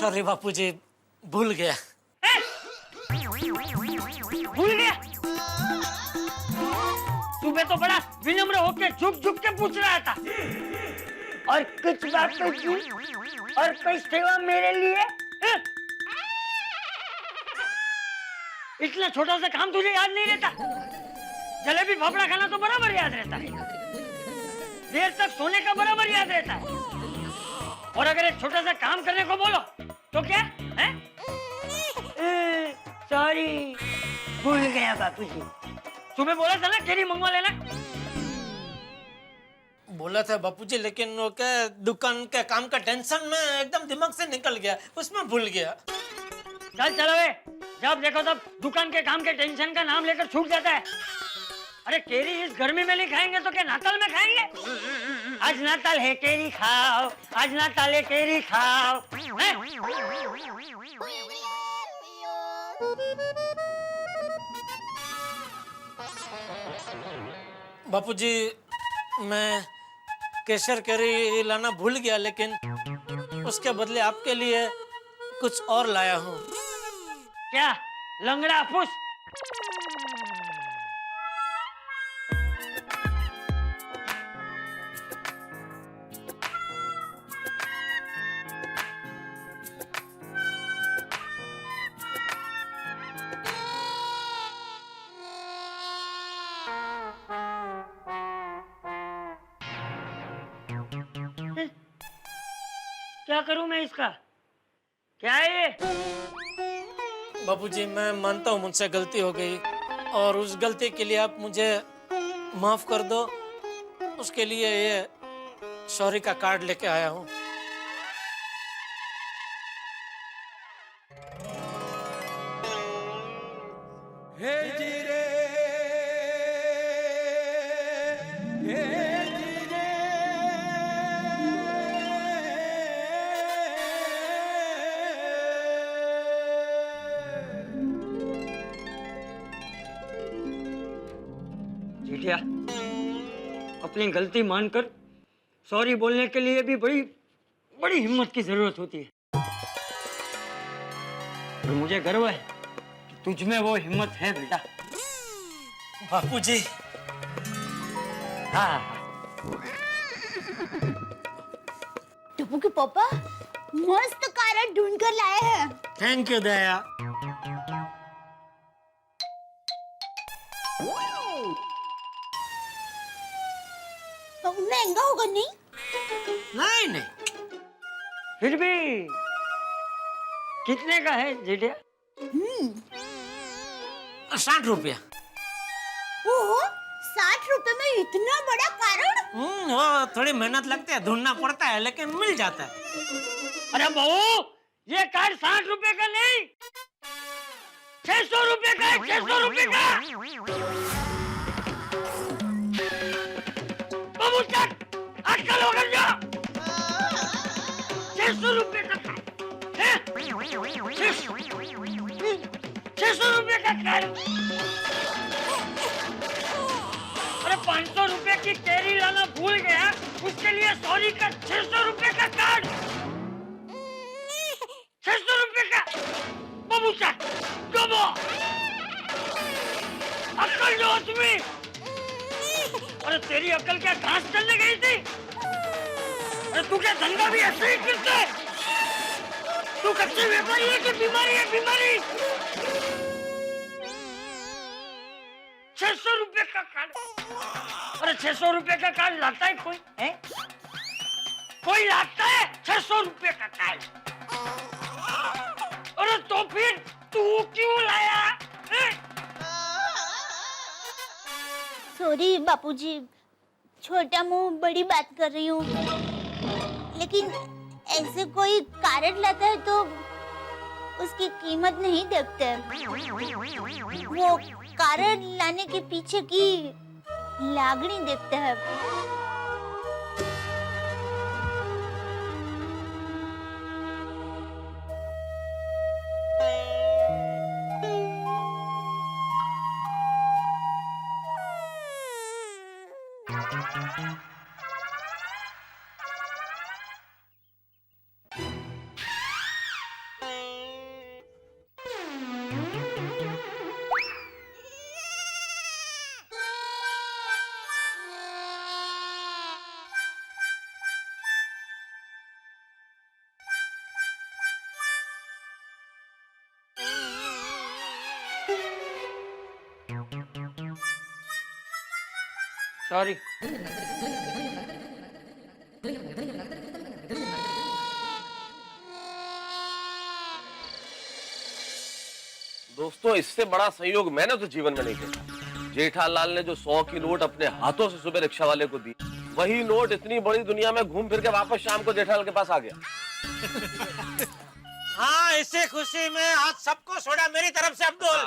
Sorry बापूजी, भूल गया। भूल गया? सुबह तो बड़ा विनम्र होके झुक झुक के पूछ रहा था, और कुछ बातों की और कोई सेवा मेरे लिए। इतना छोटा सा काम तुझे याद नहीं रहता? जलेबी फाफड़ा खाना तो बराबर याद रहता है, देर तक सोने का बराबर याद रहता है, और अगर एक छोटा सा काम करने को बोलो तो क्या है? सॉरी, भूल गया बापूजी। सुबह बोला था ना केरी मंगवा लेना। बोला था बापूजी, लेकिन वो क्या दुकान के काम का टेंशन में एकदम दिमाग से निकल गया, उसमें भूल गया। चल चलो वे, जब देखो तब दुकान के काम के टेंशन का नाम लेकर छूट जाता है। अरे केरी इस गर्मी में नहीं खाएंगे तो क्या नाताल में खाएंगे? आज नाताल है केरी खाओ, आज नाताल है केरी खाओ। बापूजी, मैं केसर कैरी लाना भूल गया, लेकिन उसके बदले आपके लिए कुछ और लाया हूँ। क्या लंगड़ा फूस? क्या करूं मैं इसका? क्या है ये? बापूजी, मैं मानता हूँ मुझसे गलती हो गई, और उस गलती के लिए आप मुझे माफ कर दो। उसके लिए ये सॉरी का कार्ड लेके आया हूँ। जेठिया, अपनी गलती मानकर सॉरी बोलने के लिए भी बड़ी बड़ी हिम्मत की जरूरत होती है, और मुझे गर्व है कि तुझ में वो हिम्मत है बेटा। बापूजी, हाँ, टप्पू के पापा मस्त कारण ढूंढ कर लाए हैं। थैंक यू दया। महंगा होगा नहीं? नहीं नहीं, फिर भी कितने का है जेठिया? 60 रुपया। ओहो, 60 रुपए में इतना बड़ा कारण? वो थोड़ी मेहनत लगती है, ढूंढना पड़ता है, लेकिन मिल जाता है। अरे बहू, ये कार्ड 60 रुपए का नहीं, 600 रुपए का है, 600 रुपए का। बाबू चल, अक्कल हो गई जा। 600 रुपए का कार्ड है? 600 रुपए का कार्ड। अरे 500 रुपए की केरी लाना भूल गया, उसके लिए सॉरी का 600 रुपए का कार्ड। 600 रुपए का। बाबू चल, गबो, अक्कल जो हो तुम्हें। अरे तेरी अक्ल क्या घास चलने गई थी? अरे तू क्या धंधा भी ऐसे ही करता है? तू कच्ची व्यापारी है कि बीमारी है? बीमारी। 600 रुपए का कार्ड। अरे 600 रुपए का कार्ड लाता है कोई? है कोई लाता है 600 रुपए का कार्ड? अरे तो फिर तू क्यों लाया? सॉरी बापूजी, छोटा मुंह बड़ी बात कर रही हूँ, लेकिन ऐसे कोई कारण लाता है तो उसकी कीमत नहीं देखते। वो कारण लाने के पीछे की लागनी देखते हैं। सॉरी। दोस्तों, इससे बड़ा संयोग मैंने तो जीवन में नहीं देखा। जेठालाल ने जो 100 की नोट अपने हाथों से सुबह रिक्शा वाले को दी, वही नोट इतनी बड़ी दुनिया में घूम फिर के वापस शाम को जेठालाल के पास आ गया। हाँ, इसी खुशी में आज सबको सोडा मेरी तरफ से अब्दुल।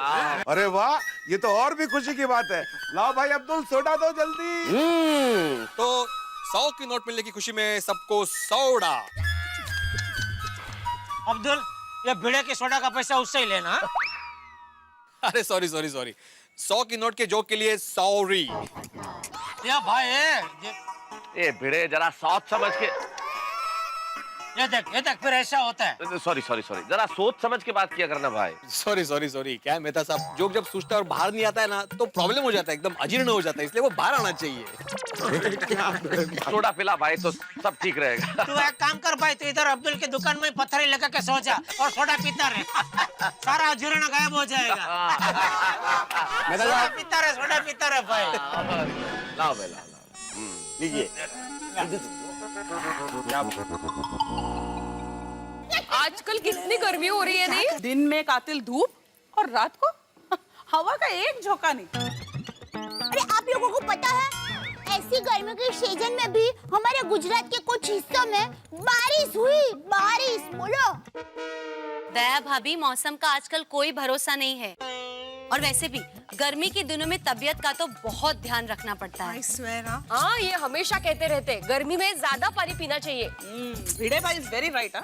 अरे वाह, ये तो और भी खुशी की बात है। लाओ भाई अब्दुल, सोडा दो जल्दी। तो 100 की नोट मिलने की खुशी में सबको सोडा। अब्दुल, ये भिड़े के सोडा का पैसा उससे ही लेना। अरे सॉरी सॉरी सॉरी, 100 की नोट के जोक के लिए सॉरी। या भाई ए भिड़े, जरा सोच समझ के। ये देख फिर ऐसा होता है। सॉरी सॉरी सॉरी, जरा सोच समझ के बात किया करना भाई। सॉरी सॉरी सॉरी, क्या है मेहता साहब, जोक जब सूझता है और बाहर नहीं आता है ना तो प्रॉब्लम हो जाता है, एकदम अजीर्ण हो जाता है, इसलिए वो बाहर आना चाहिए। सोडा पिला भाई तो सब ठीक रहेगा। तू एक काम कर भाई, तू इधर अब्दुल की दुकान में पत्थर लगा के सो जा और सोडा पीता रहे। सारा अजीर्ण गायब हो जाएगा। सोडा पीता रहे भाई। लाओ भाई, लाओ लीजिए। आजकल कितनी गर्मी हो रही है नहीं? दिन में कातिल धूप और रात को हवा का एक झोंका नहीं। अरे आप लोगों को पता है, ऐसी गर्मी के सीजन में भी हमारे गुजरात के कुछ हिस्सों में बारिश हुई। बारिश बोलो। दया भाभी, मौसम का आजकल कोई भरोसा नहीं है, और वैसे भी गर्मी के दिनों में तबीयत का तो बहुत ध्यान रखना पड़ता है। हाँ, ये हमेशा कहते रहते हैं, गर्मी में ज्यादा पानी पीना चाहिए। भिड़े भाई इज वेरी राइट।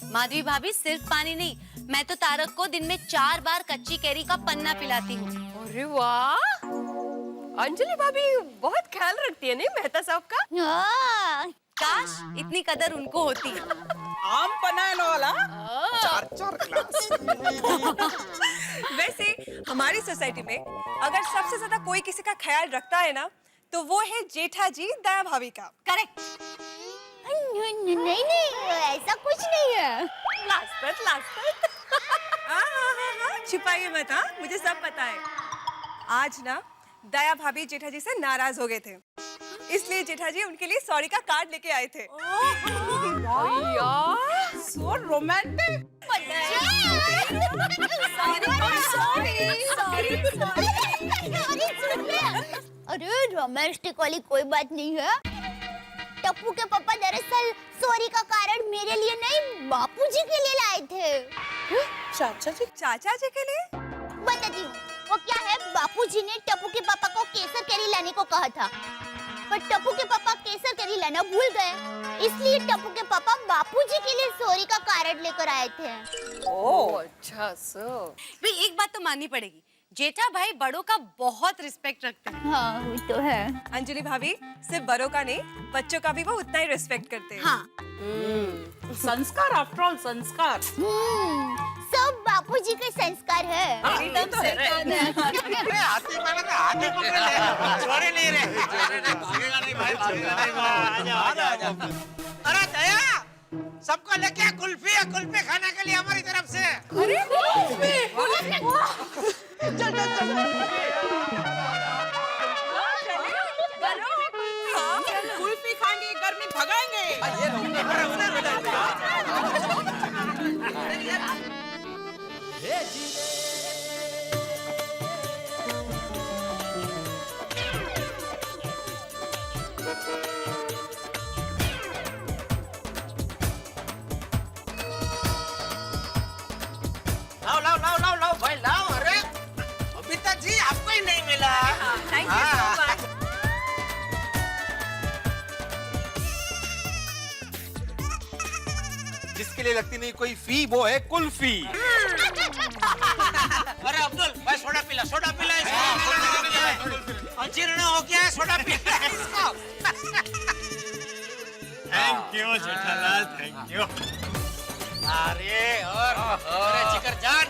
माधवी भाभी, सिर्फ पानी नहीं, मैं तो तारक को दिन में 4 बार कच्ची कैरी का पन्ना पिलाती हूँ। अरे वाह, अंजलि भाभी बहुत ख्याल रखती है नहीं मेहता साहब का? हाँ। काश इतनी कदर उनको होती। आम पनाने वाला 4 ग्लास। वैसे हमारी सोसाइटी में अगर सबसे ज्यादा कोई किसी का ख्याल रखता है ना, तो वो है जेठा जी दया भाभी का। करेक्ट। नहीं, ऐसा कुछ नहीं है। लास्ट हाँ, छिपाइए मत। हाँ, मुझे सब पता है। आज ना दया भाभी जेठा जी से नाराज हो गए थे, इसलिए जेठा जी उनके लिए सॉरी का कार्ड लेके आए थे। So romantic. अरे रोमांटिक वाली कोई बात नहीं है। टप्पू के पापा दरअसल सॉरी का कारण मेरे लिए नहीं, बापूजी के लिए लाए थे। चाचा जी के लिए? बताती हूँ। वो क्या है, बापूजी ने टप्पू के पापा को केसर कैरी लाने को कहा था, पर टप्पू के पापा केसर कैरी लाना भूल गए, इसलिए टप्पू के पापा बापूजी के लिए सॉरी का कार्ड लेकर आए थे। ओह अच्छा, सो भाई एक बात तो माननी पड़ेगी, जेठा भाई बड़ों का बहुत रिस्पेक्ट रखते हैं। हाँ, वो तो है। अंजलि भाभी सिर्फ बड़ों का नहीं, बच्चों का भी वो उतना ही रिस्पेक्ट करते हैं। हाँ। संस्कार, आफ्टर ऑल संस्कार। सब बापूजी के संस्कार है। हाथी पकड़ ले, छोड़े नहीं रे। भागेगा नहीं भाई, आजा। अरे दया, सबको लेके कुल्फी है, कुल्फी खाने के लिए हमारी तरफ से। अरे कुल्फी खाएंगे, गर्मी भगाएंगे। लाओ भाई लाओ। अरे अभी तक जी आपको ही नहीं मिला। Thank you so much. जिसके लिए लगती नहीं कोई फी, वो है कुल्फी। अरे अब्दुल भाई, सोडा पिला इसको। अजीर्ण हो गया है, सोडा पिला इसको। Thank you Jethalal, thank you. अरे और जिगर जान।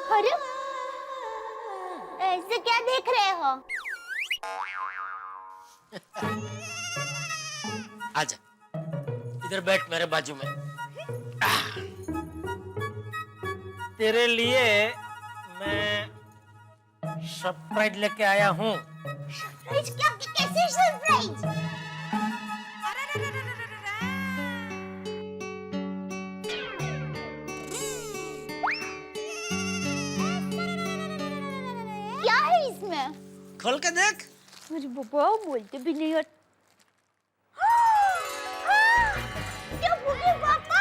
अरे ऐसे क्या देख रहे हो? आजा, इधर बैठ मेरे बाजू में। तेरे लिए मैं सरप्राइज लेके आया हूँ। सरप्राइज क्या? कैसे सरप्राइज? क्या है इसमें? खोल के देख। अरे बाबा, बोलते भी नहीं। और टप्पू के पापा!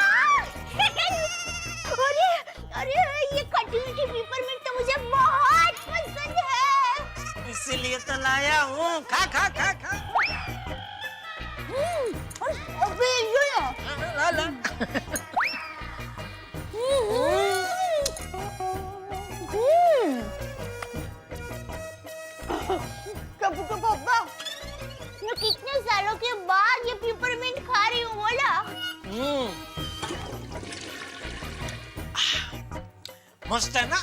अरे अरे, ये कटी हुई पेपरमिंट तो मुझे बहुत पसंद है। इसीलिए तो लाया हूँ। खा खा खा खा। अबे ये ना। ला ला। टप्पू के पापा, मैं कितने सालों के बाद ये पेपरमिंट खा रही हूँ, बोला। मस्त है ना?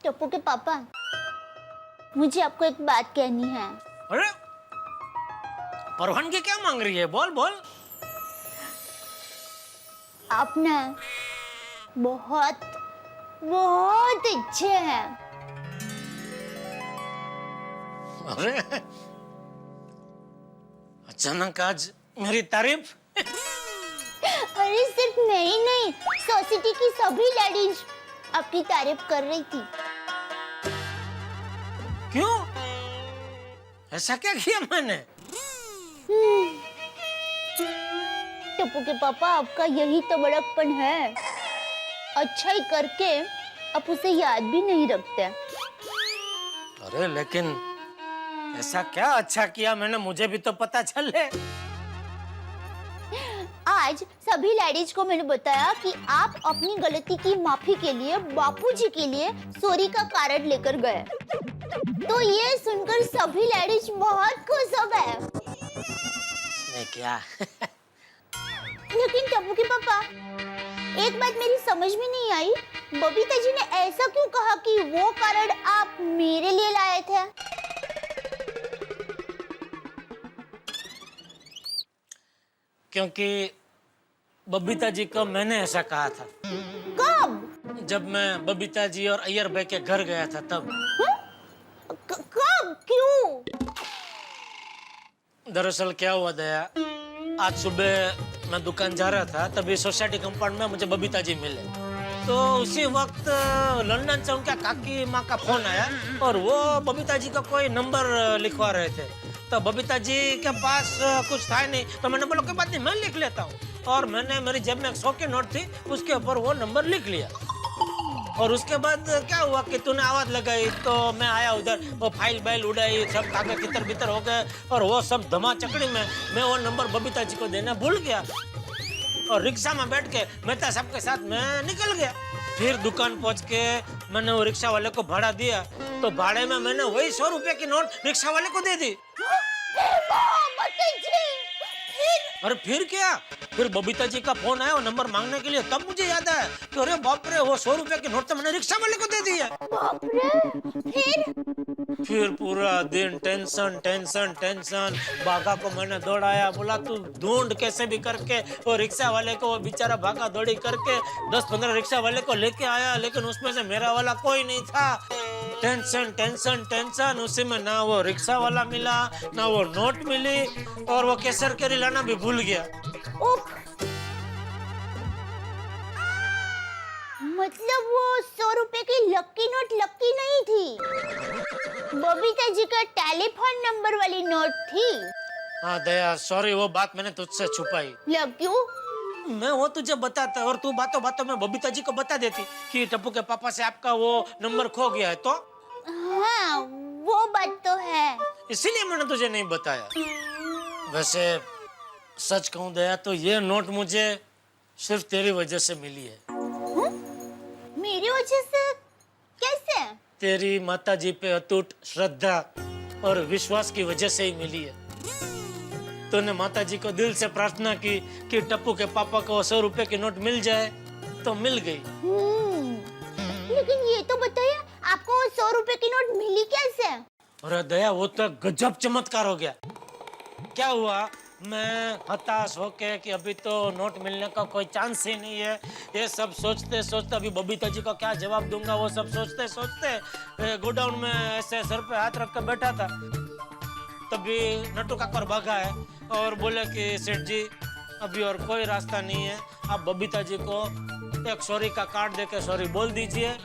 टप्पू के पापा, मुझे आपको एक बात कहनी है। अरे परवानगी क्या मांग रही है? बोल बोल। आप ना बहुत बहुत अच्छे हैं। अरे अचानक आज मेरी तारीफ? अरे सिर्फ मैं ही नहीं, सोसाइटी की सभी लेडीज आपकी तारीफ कर रही थी। क्यों? ऐसा क्या किया मैंने? टप्पू के पापा, आपका यही तो बड़प्पन है। अच्छाई करके आप उसे याद भी नहीं रखते। अरे लेकिन ऐसा क्या अच्छा किया मैंने, मुझे भी तो पता चले। आज सभी लेडीज को मैंने बताया कि आप अपनी गलती की माफी के लिए बापूजी के लिए सॉरी का कार्ड लेकर गए। तो ये सुनकर सभी लेडीज बहुत खुश हो गए। मैं क्या? लेकिन टप्पू के पापा, एक बात मेरी समझ में नहीं आई। बबीता जी ने ऐसा क्यों कहा कि वो कार्ड आप मेरे लिए लाए थे? क्योंकि बबीता जी को मैंने ऐसा कहा था। कब? जब मैं बबीता जी और अय्यर भाई के घर गया था तब। कब? क्यों? दरअसल क्या हुआ दया, आज सुबह मैं दुकान जा रहा था, तभी सोसाइटी कंपाउंड में मुझे बबीता जी मिले। तो उसी वक्त लंदन से उनका काकी माँ का फोन आया और वो बबीता जी का कोई नंबर लिखवा रहे थे। तो बबीता जी के पास कुछ था नहीं, तो मैंने बोला कोई बात नहीं, मैं लिख लेता हूँ। और मैंने मेरी जेब में 100 की नोट थी, उसके ऊपर वो नंबर लिख लिया। और उसके बाद क्या हुआ कि तूने आवाज लगाई तो मैं आया उधर, वो फाइल बाइल उड़ाई, सब कागज तितर बितर हो गए और वो सब धमा चकड़ी में मैं वो नंबर बबीता जी को देना भूल गया। और रिक्शा में बैठ के मेहता साहब के साथ मैं निकल गया। फिर दुकान पहुंच के मैंने वो रिक्शा वाले को भाड़ा दिया, तो भाड़े में मैंने वही 100 रुपए की नोट रिक्शा वाले को दे दी। अरे फिर क्या, फिर बबीता जी का फोन आया वो नंबर मांगने के लिए, तब मुझे याद आया कि अरे बाप रे, वो 100 रुपए की नोट तो मैंने रिक्शा वाले को दे दी है। बाप रे, फिर पूरा दिन टेंशन टेंशन टेंशन। बागा को मैंने दौड़ाया, बोला तू ढूंढ कैसे भी करके वो रिक्शा वाले को, वो बेचारा भागा दौड़ी करके 10-15 रिक्शा वाले को लेके आया, लेकिन उसमें से मेरा वाला कोई नहीं था। टेंशन टेंशन टेंशन, उसी में ना वो रिक्शा वाला मिला, ना वो नोट मिली, और वो केसर केरी लाना भी भूल गया। मतलब वो 100 रुपए की लक्की नोट लक्की नहीं थी, बबीता जी का टेलीफोन नंबर वाली नोट थी। हाँ दया, सॉरी, वो बात मैंने तुझसे छुपाई। क्यों? मैं वो तुझे बताता और तू बातों बातों में बबीता जी को बता देती कि टप्पू के पापा से आपका वो नंबर खो गया है। तो हाँ, वो बात तो है, इसीलिए मैंने तुझे नहीं बताया। वैसे सच कहूं दया तो ये नोट मुझे सिर्फ तेरी वजह से मिली है। मेरी वजह से? कैसे? तेरी माता जी पे अटूट श्रद्धा और विश्वास की वजह से ही मिली है। तूने माता जी को दिल से प्रार्थना की कि टप्पू के पापा को 100 रुपए की नोट मिल जाए, तो मिल गई। लेकिन ये तो बताइए, आपको 100 रुपए की नोट मिली कैसे? अरे दया, वो तो गजब चमत्कार हो गया। क्या हुआ, मैं हताश होके कि अभी तो नोट मिलने का कोई चांस ही नहीं है, ये सब सोचते सोचते अभी बबीता जी को क्या जवाब दूंगा, वो सब सोचते सोचते गोडाउन में ऐसे सर पे हाथ रख कर बैठा था। तभी नट्टू काकर भागा है और बोले कि सेठ जी अभी और कोई रास्ता नहीं है, आप बबीता जी को एक सॉरी का कार्ड देके सॉरी बोल दीजिए।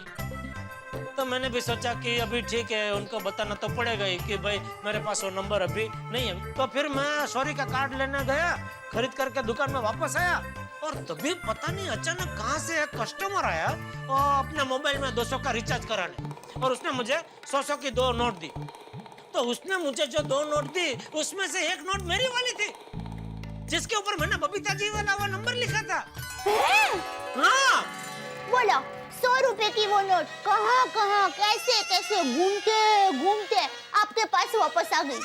तो मैंने भी सोचा कि अभी ठीक है, उनको बताना तो पड़ेगा ही कि भाई मेरे पास वो नंबर अभी नहीं है। तो फिर मैं सॉरी का कार्ड लेने गया, खरीद करके दुकान में वापस आया और तभी पता नहीं अचानक कहाँ से एक कस्टमर आया और अपने मोबाइल में 200 का रिचार्ज कराने, और उसने मुझे 100 की 2 नोट दी। तो उसने मुझे जो 2 नोट दी उसमें से एक नोट मेरी वाली थी, जिसके ऊपर मैंने बबीता जी वाला वो नंबर लिखा था। हाँ, बोलो 100 रुपए की वो नोट कहाँ कहाँ कैसे कैसे घूमते घूमते आपके पास वापस आ गई,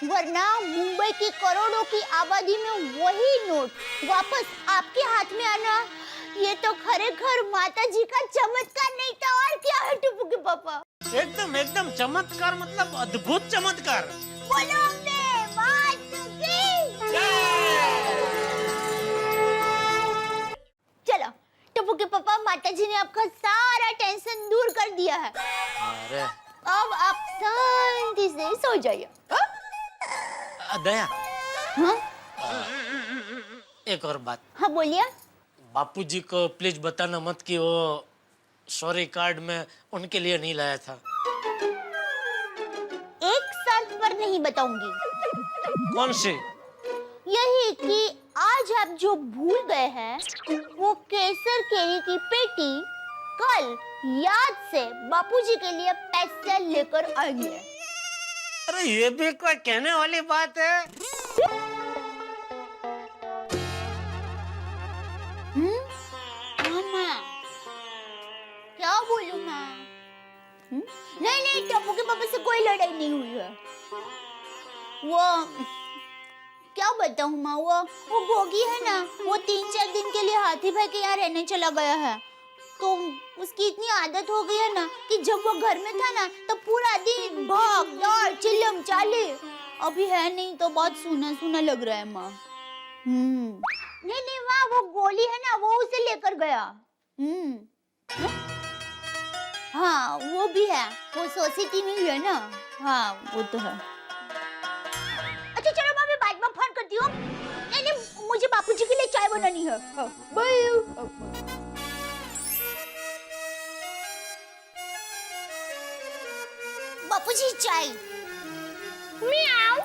वरना मुंबई की करोड़ों की आबादी में वही नोट वापस आपके हाथ में आना, ये तो खरेखर माता जी का चमत्कार नहीं था और क्या है टुप्पू के पापा? एकदम एकदम चमत्कार, मतलब अद्भुत चमत्कार। बोलो अपने बात की। चलो टप्पू के पापा, माता जी ने आपका सारा टेंशन दूर कर दिया है। अरे अब आप शांति से सो जाइए। दया, हाँ एक और बात। हाँ बोलिए। बापूजी को प्लीज बताना मत कि वो सॉरी कार्ड में उनके लिए नहीं लाया था। एक शर्त पर नहीं बताऊंगी। कौन सी? यही कि आज आप जो भूल गए हैं वो केसर केरी की पेटी कल याद से बापूजी के लिए पैसे लेकर आएंगे। अरे ये भी कोई कहने वाली बात है? मामा क्या बोलूं मैं? नहीं नहीं, टप्पू के पापा से कोई लड़ाई नहीं हुई है। वो क्या बताऊं माँ, वो गोगी है ना, वो 3-4 दिन के लिए हाथी भाई के यहाँ रहने चला गया है। तो उसकी इतनी आदत हो गई है ना कि जब वो घर में था ना तो पूरा दिन भाग दौड़ चिल्लम चाले। अभी है नहीं तो बहुत सूना सूना लग रहा है माँ। नहीं नहीं माँ, वो गोली है ना, वो उसे लेकर गया। हाँ वो भी है, वो सोसाइटी में ही है ना। हाँ वो तो है। अच्छा चलो मैं बाद में फोन करती हूँ। नहीं नहीं, मुझे बापूजी के लिए चाय बनानी है। बाय। बापूजी चाय। म्याऊ।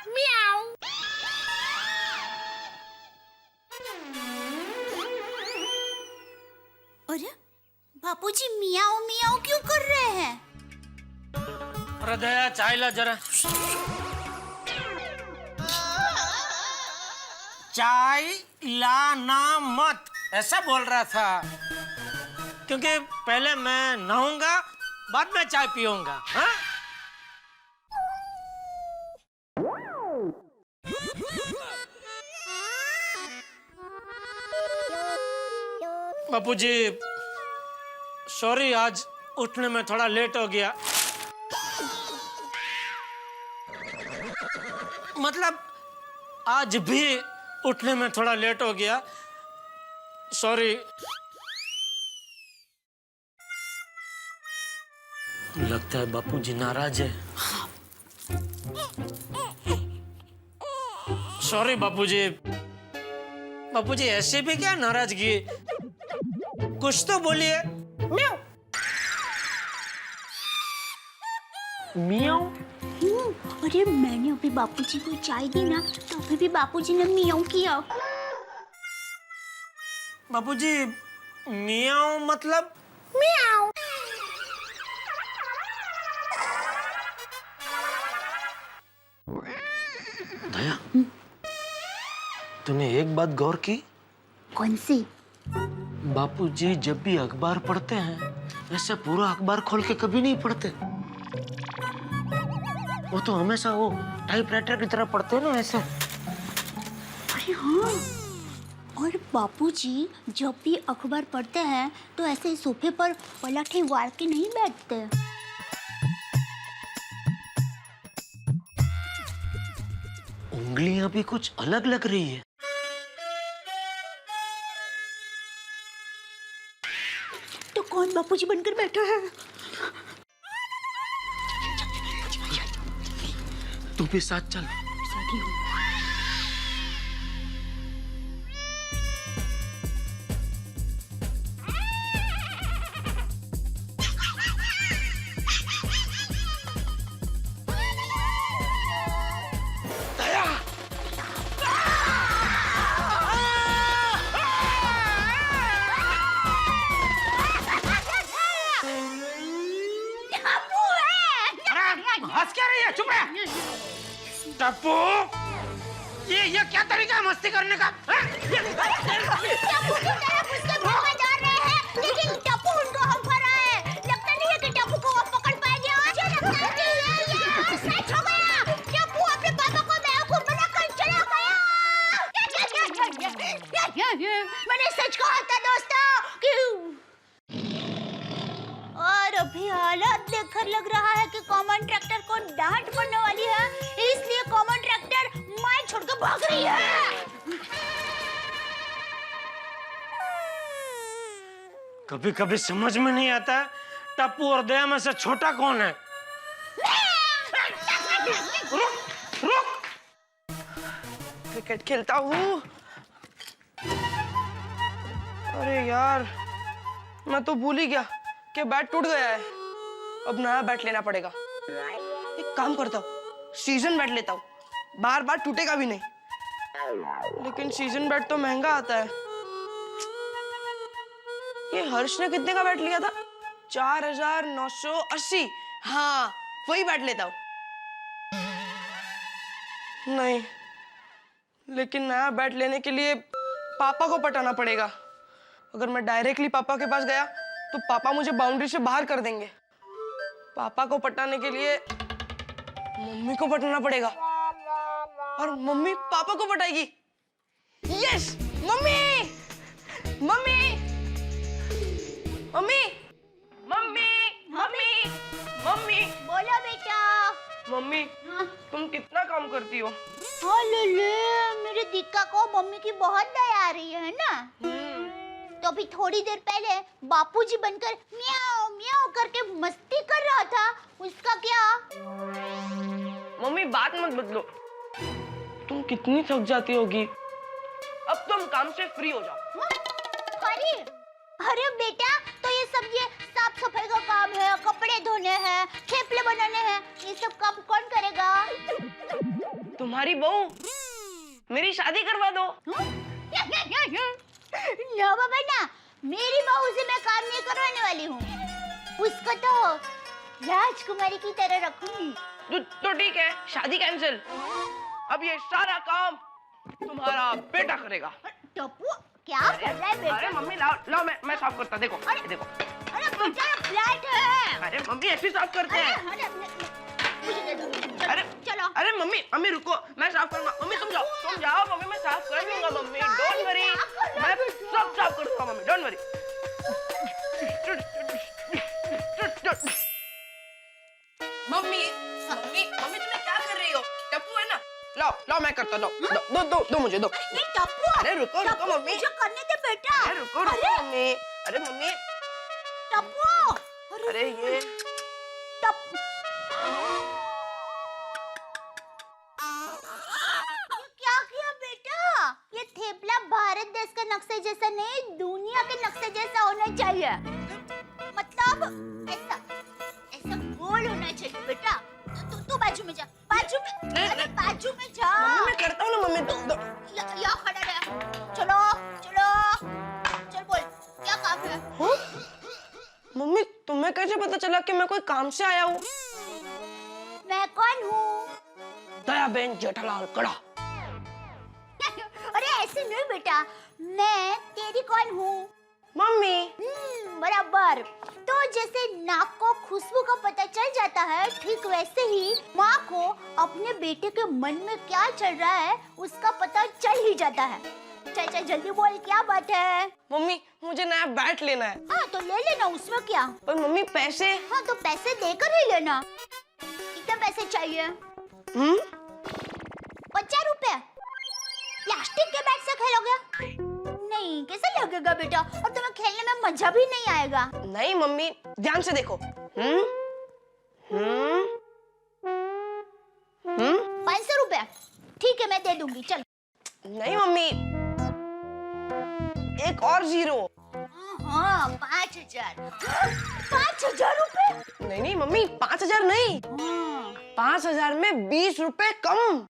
म्याऊ। अरे बापूजी मियाओ मियाओ क्यों कर रहे हैं? अरे दया, चाय ला जरा। चाय लाना मत ऐसा बोल रहा था, क्योंकि पहले मैं नहाऊंगा बाद में चाय पीऊंगा। हाँ? बापूजी सॉरी, आज उठने में थोड़ा लेट हो गया। मतलब आज भी उठने में थोड़ा लेट हो गया, सॉरी। लगता है बापूजी नाराज है। सॉरी बापूजी। बापूजी ऐसे भी क्या नाराजगी, कुछ तो बोलिए। मियाऊ। अरे मैंने अभी बापूजी को चाय दी ना, तो अभी भी बापूजी ने मियाऊ किया। बापूजी मियाऊ मतलब? मियाऊ। दया, तूने एक बात गौर की? कौन सी? बापूजी जब भी अखबार पढ़ते हैं ऐसे पूरा अखबार खोल के कभी नहीं पढ़ते। वो तो हमेशा वो टाइपराइटर की तरह पढ़ते हैं ना ऐसे। अरे हाँ, और बापूजी जब भी अखबार पढ़ते हैं तो ऐसे सोफे पर पलटे वार के नहीं बैठते। उंगलियां भी कुछ अलग लग रही है। तो कौन बापूजी बनकर बैठा है? तू भी साथ चल। हंस क्या रही है? चुप रह। टप्पू, ये क्या तरीका है मस्ती करने का? टप्पू की तरफ उसके मुंह में डाल रहे हैं, लेकिन टप्पू उनको हंसा रहा है। लगता नहीं है कि टप्पू को वो पकड़ पाएंगे। मुझे लगता है कि ये सच हो गया। टप्पू अपने पापा को बेवकूफ बनाकर चला गया। मैंने सच कहा था दोस्तों कि और अभी हालत देखकर लग रहा है कि कॉमन ट्रैक्टर को डांट पड़ने वाली है, इसलिए कॉमन ट्रैक्टर माइक छोड़कर भाग रही है। कभी कभी समझ में नहीं आता टप्पू और दया में से छोटा कौन है। रुक। क्रिकेट खेलता हूँ। अरे यार, मैं तो भूल ही गया कि बैट टूट गया है। अब नया बैट लेना पड़ेगा। एक काम करता हूँ, सीजन बैट लेता हूँ, बार बार टूटेगा भी नहीं। लेकिन सीजन बैट तो महंगा आता है। ये हर्ष ने कितने का बैट लिया था? 4980। हाँ, वही बैट लेता हूँ। नहीं, लेकिन नया बैट लेने के लिए पापा को पटाना पड़ेगा। अगर मैं डायरेक्टली पापा के पास गया तो पापा मुझे बाउंड्री से बाहर कर देंगे। पापा को पटाने के लिए मम्मी को पटाना पड़ेगा और मम्मी पापा को पटाएगी। Yes, mummy mummy mummy mummy mummy mummy. बोलो बेटा। मम्मी, तुम कितना काम करती हो? हाँ ले, मेरे दिक्का को मम्मी की बहुत दया आ रही है ना। तो अभी थोड़ी देर पहले बापूजी बनकर म्याऊ म्याऊ करके मस्ती कर रहा था, उसका क्या? मम्मी बात मत बदलो। तुम कितनी थक जाती होगी। अब तुम काम से फ्री हो जाओ। अरे अरे बेटा, तो ये सब ये साफ सफाई का काम है, कपड़े धोने हैं, थेपले बनाने हैं, ये सब काम कौन करेगा? तुम्हारी बहू, मेरी शादी करवा दो। ना बाबा ना, मेरी बहू से मैं काम नहीं करवाने वाली हूँ। उसको तो राजकुमारी की तरह रखूंगी। तो ठीक है, शादी कैंसिल। अब ये सारा काम तुम्हारा बेटा करेगा। टप्पू क्या कर रहा है बेटा? अरे मम्मी लाओ मैं साफ करता। देखो देखो। अरे बेटा फ्लैट है। अरे मम्मी ऐसे साफ करते हैं। मुझे दे दो। अरे चलो। अरे मम्मी रुको, मैं साफ करूंगा। मम्मी तुम जाओ मम्मी, मैं साफ कर लूंगा मम्मी, डोंट वरी। मैं सब साफ कर दूंगा मम्मी, डोंट वरी। मम्मी तुम्हें क्या कर रही हो? टप्पू है ना, लाओ मैं करता। दो मुझे दो। नहीं टप्पू। अरे रुको मम्मी, मुझे करने दे बेटा। अरे रुको मम्मी। अरे मम्मी टप्पू। अरे ये टप्पू क्या किया बेटा? ये थेपला भारत देश के नक्शे जैसा नहीं, दुनिया के नक्शे जैसा होना चाहिए। मतलब ऐसा गोल होना चाहिए बेटा। तू बाजू में जा, बाजू में जा। मम्मी मैं करता हूँ ना मम्मी। यहाँ खड़ा रह। चलो चल बोल, क्या काम है? मम्मी तुम्हें कैसे पता चला कि मैं कोई काम से आया हूँ? मैं कौन हूँ? दयाबेन जेठालाल कड़ा। अरे ऐसे नहीं बेटा, मैं तेरी कौन हूँ? मम्मी बराबर। तो जैसे नाक को खुशबू का पता चल जाता है, ठीक वैसे ही माँ को अपने बेटे के मन में क्या चल रहा है उसका पता चल ही जाता है। चल चल जल्दी बोल, क्या बात है? मम्मी मुझे नया बैट लेना है। हाँ तो ले लेना, उसमें क्या। पर मम्मी पैसे? हाँ तो पैसे देकर ही लेना। कितने पैसे चाहिए? 50 रुपए। प्लास्टिक के बैट से खेलोगे? नहीं, कैसे लगेगा बेटा, और तुम्हें खेलने में मजा भी नहीं आएगा। नहीं मम्मी, ध्यान से देखो। 500 रुपए। ठीक है मैं दे दूंगी, चल। नहीं मम्मी, एक और 0। हाँ 5000। 5000 रुपए? नहीं मम्मी, 5000 नहीं। 5000 में 20 रुपए कम।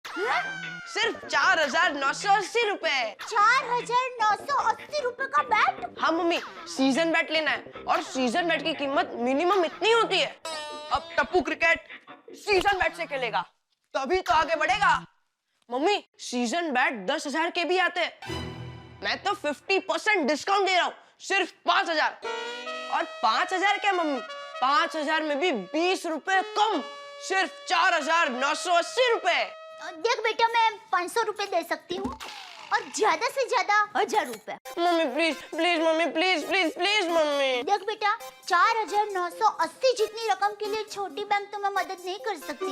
सिर्फ 4980 रुपए। 4980 रुपए का बैट? हाँ मम्मी, सीजन बैट लेना है और सीजन बैट की कीमत मिनिमम इतनी होती है। अब टप्पू क्रिकेट सीजन बैट से खेलेगा तभी तो आगे बढ़ेगा। मम्मी सीजन बैट 10,000 के भी आते हैं। मैं तो 50% डिस्काउंट दे रहा हूँ, सिर्फ 5000। और 5000 क्या मम्मी, 5000 में भी 20 रुपए कम, सिर्फ 4980 रुपए। देख बेटा, मैं 500 रुपए दे सकती हूँ और ज्यादा से ज्यादा 1000 रुपए। Mummy please please mummy, please please please mummy. देख बेटा, 4980 जितनी रकम के लिए छोटी बैंक तुम्हें मदद नहीं कर सकती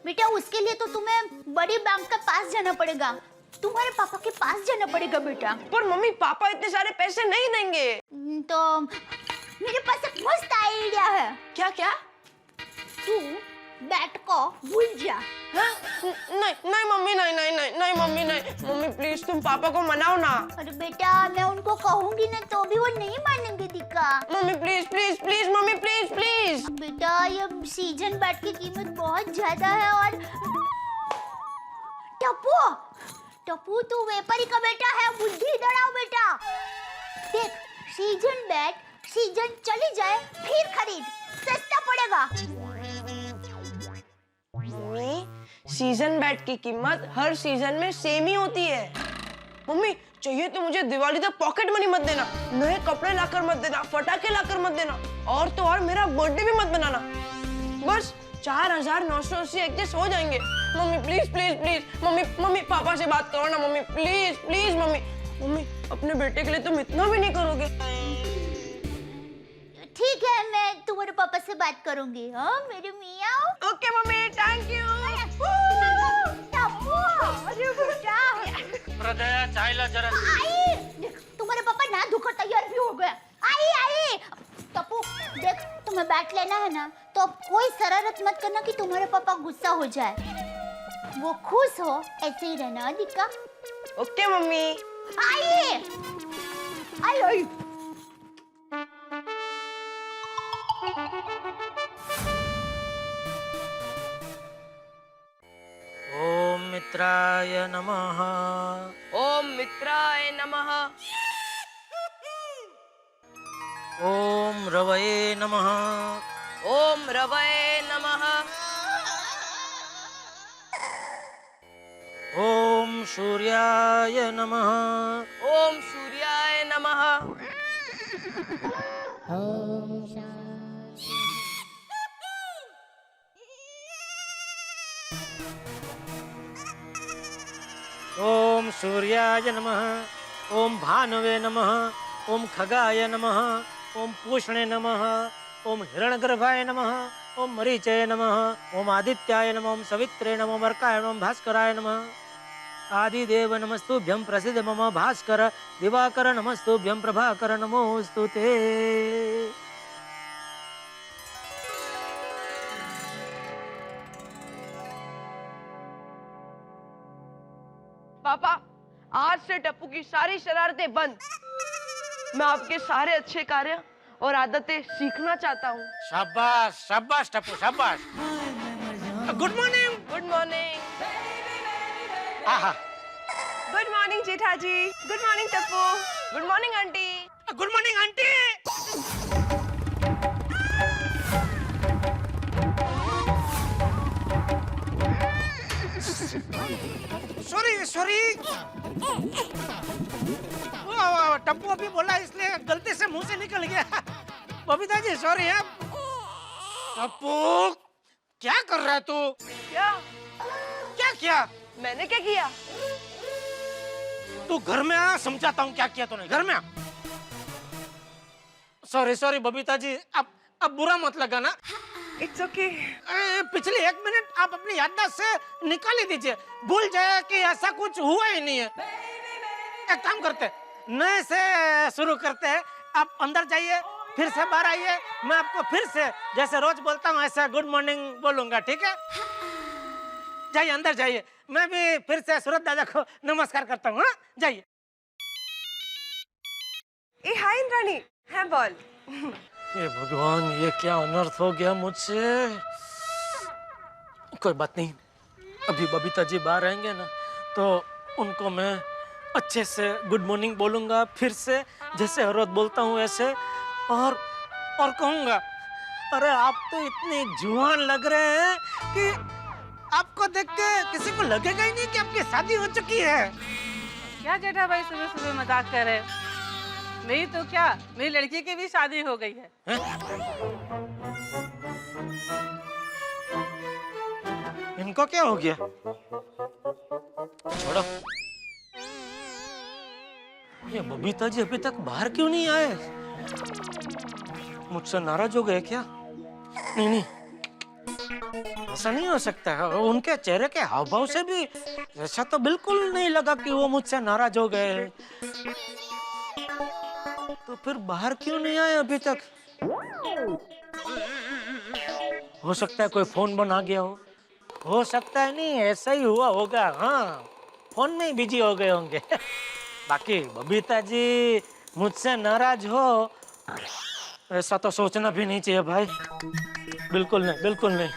बेटा। उसके लिए तो तुम्हें बड़ी बैंक के पास जाना पड़ेगा, तुम्हारे पापा के पास जाना पड़ेगा बेटा। पर मम्मी पापा इतने सारे पैसे नहीं देंगे। तो मेरे पास एक मस्त आइडिया है। क्या क्या? तू बैट को भूल जा। हाँ? नहीं मम्मी, नहीं मम्मी, नहीं मम्मी प्लीज तुम पापा को मनाओ ना। अरे बेटा, मैं उनको कहूंगी ना तो भी वो नहीं मानेंगे दीका। Mummy please please please mummy please please. बेटा ये सीजन बैट की कीमत बहुत ज्यादा है। और टप्पू तू व्यापारी का बेटा है, बुद्धि दौड़ाओ बेटा। देख, सीजन बैट सीजन चली जाए फिर खरीद, सस्ता पड़ेगा। मम्मी सीजन बैट की कीमत हर सीजन में सेम ही होती है। मम्मी चाहिए तो मुझे दिवाली तक पॉकेट मनी मत देना, नए कपड़े लाकर मत देना, पटाखे लाकर मत देना, और तो और मेरा बर्थडे भी मत बनाना। बस 4980 एडजस्ट हो जाएंगे। Mummy please please please mummy papa से बात करो ना मम्मी, प्लीज प्लीज मम्मी अपने बेटे के लिए तुम इतना भी नहीं करोगे? ठीक है, मैं तुम्हारे पापा से बात करूंगी। हाँ मेरे मियाँ। Okay mummy, thank you. अरे बेटा, हृदय चाय ला जरा। आई, तुम्हारे पापा ना धोकर तैयार भी हो गए। आई टप्पू, देख तुम्हें बैट लेना है ना तो अब कोई शरारत मत करना कि तुम्हारे पापा गुस्सा हो जाए। वो खुश हो ऐसे ही रहना दिक्का। Okay mummy. आई ओम मित्राय नमः। ओम मित्राय नमः। ओम रवये नमः। ओम रवये नमः। ओम सूर्याय नमः। ओम सूर्याय नमः। ओम सूर्याय नमः। ओम भानुवे नमः। ओम खगाय नमः। ओम पूषणे नमः। ओम हिरण्यगर्भाय नमः। ओम मरीचये नमः। ओम आदित्याय नमः। ओम सवित्रे नमः। ओम अर्काय नमः। ओम भास्कराय नमः। आदिदेव नमस्तुभ्यं प्रसिद्ध मम भास्कर दिवाकर नमस्तुभ्यं प्रभाकर नमोस्तुते। पापा आज से टप्पू की सारी शरारतें बंद। मैं आपके सारे अच्छे कार्य और आदतें सीखना चाहता हूँ। शाबाश शाबाश टप्पू शाबाश। Good morning. Good morning. आहा। Good morning Jetha ji. Good morning Tappu. Good morning aunty. Good morning aunty. Sorry sorry. Tappu अभी बोला इसलिए गलती से मुंह से निकल गया। बबीता जी सॉरी है। टप्पू क्या कर रहा है तू? क्या क्या किया? मैंने क्या किया? तू घर में आ, समझाता हूँ क्या किया तूने। घर में आ। सॉरी सॉरी बबीता जी, अब बुरा मत लगा ना। It's okay. पिछले 1 मिनट आप अपनी याददाश्त से निकाल ही दीजिए, भूल जाए कि ऐसा कुछ हुआ ही नहीं है। एक काम करते हैं, नए से शुरू करते हैं। आप अंदर जाइए, फिर से बाहर आइए। मैं आपको फिर से जैसे रोज बोलता हूँ ऐसा गुड मॉर्निंग बोलूंगा, ठीक है? जाइए अंदर जाइए। मैं भी फिर से सूरज दादा को नमस्कार करता हूँ। हाँ जाइए। ए हाय इंद्राणी, है बोल। हे भगवान, ये क्या अनर्थ हो गया मुझसे। कोई बात नहीं, अभी बबीता जी बाहर आएंगे ना तो उनको मैं अच्छे से गुड मॉर्निंग बोलूंगा, फिर से जैसे हर रोज बोलता हूँ वैसे। और कहूंगा, अरे आप तो इतने जुआन लग रहे हैं कि आपको देख के किसी को लगेगा ही नहीं कि आपकी शादी हो चुकी है। क्या जेठा भाई सुबह सुबह मजाक कर रहे? मेरी तो क्या, मेरी लड़की की भी शादी हो गई है। इनको क्या हो गया? छोड़ो। ये बबीता जी अभी तक बाहर क्यों नहीं आए? मुझसे नाराज हो गए क्या? नहीं नहीं, ऐसा नहीं हो सकता है। उनके चेहरे के हाव भाव से भी ऐसा तो बिल्कुल नहीं लगा कि वो मुझसे नाराज हो गए हैं। तो फिर बाहर क्यों नहीं आए अभी तक? हो सकता है कोई फोन बना गया हो सकता है। नहीं, ऐसा ही हुआ होगा। हाँ, फोन में ही बिजी हो गए होंगे। बाकी बबीता जी मुझसे नाराज हो ऐसा तो सोचना भी नहीं चाहिए भाई। बिल्कुल नहीं, बिल्कुल नहीं।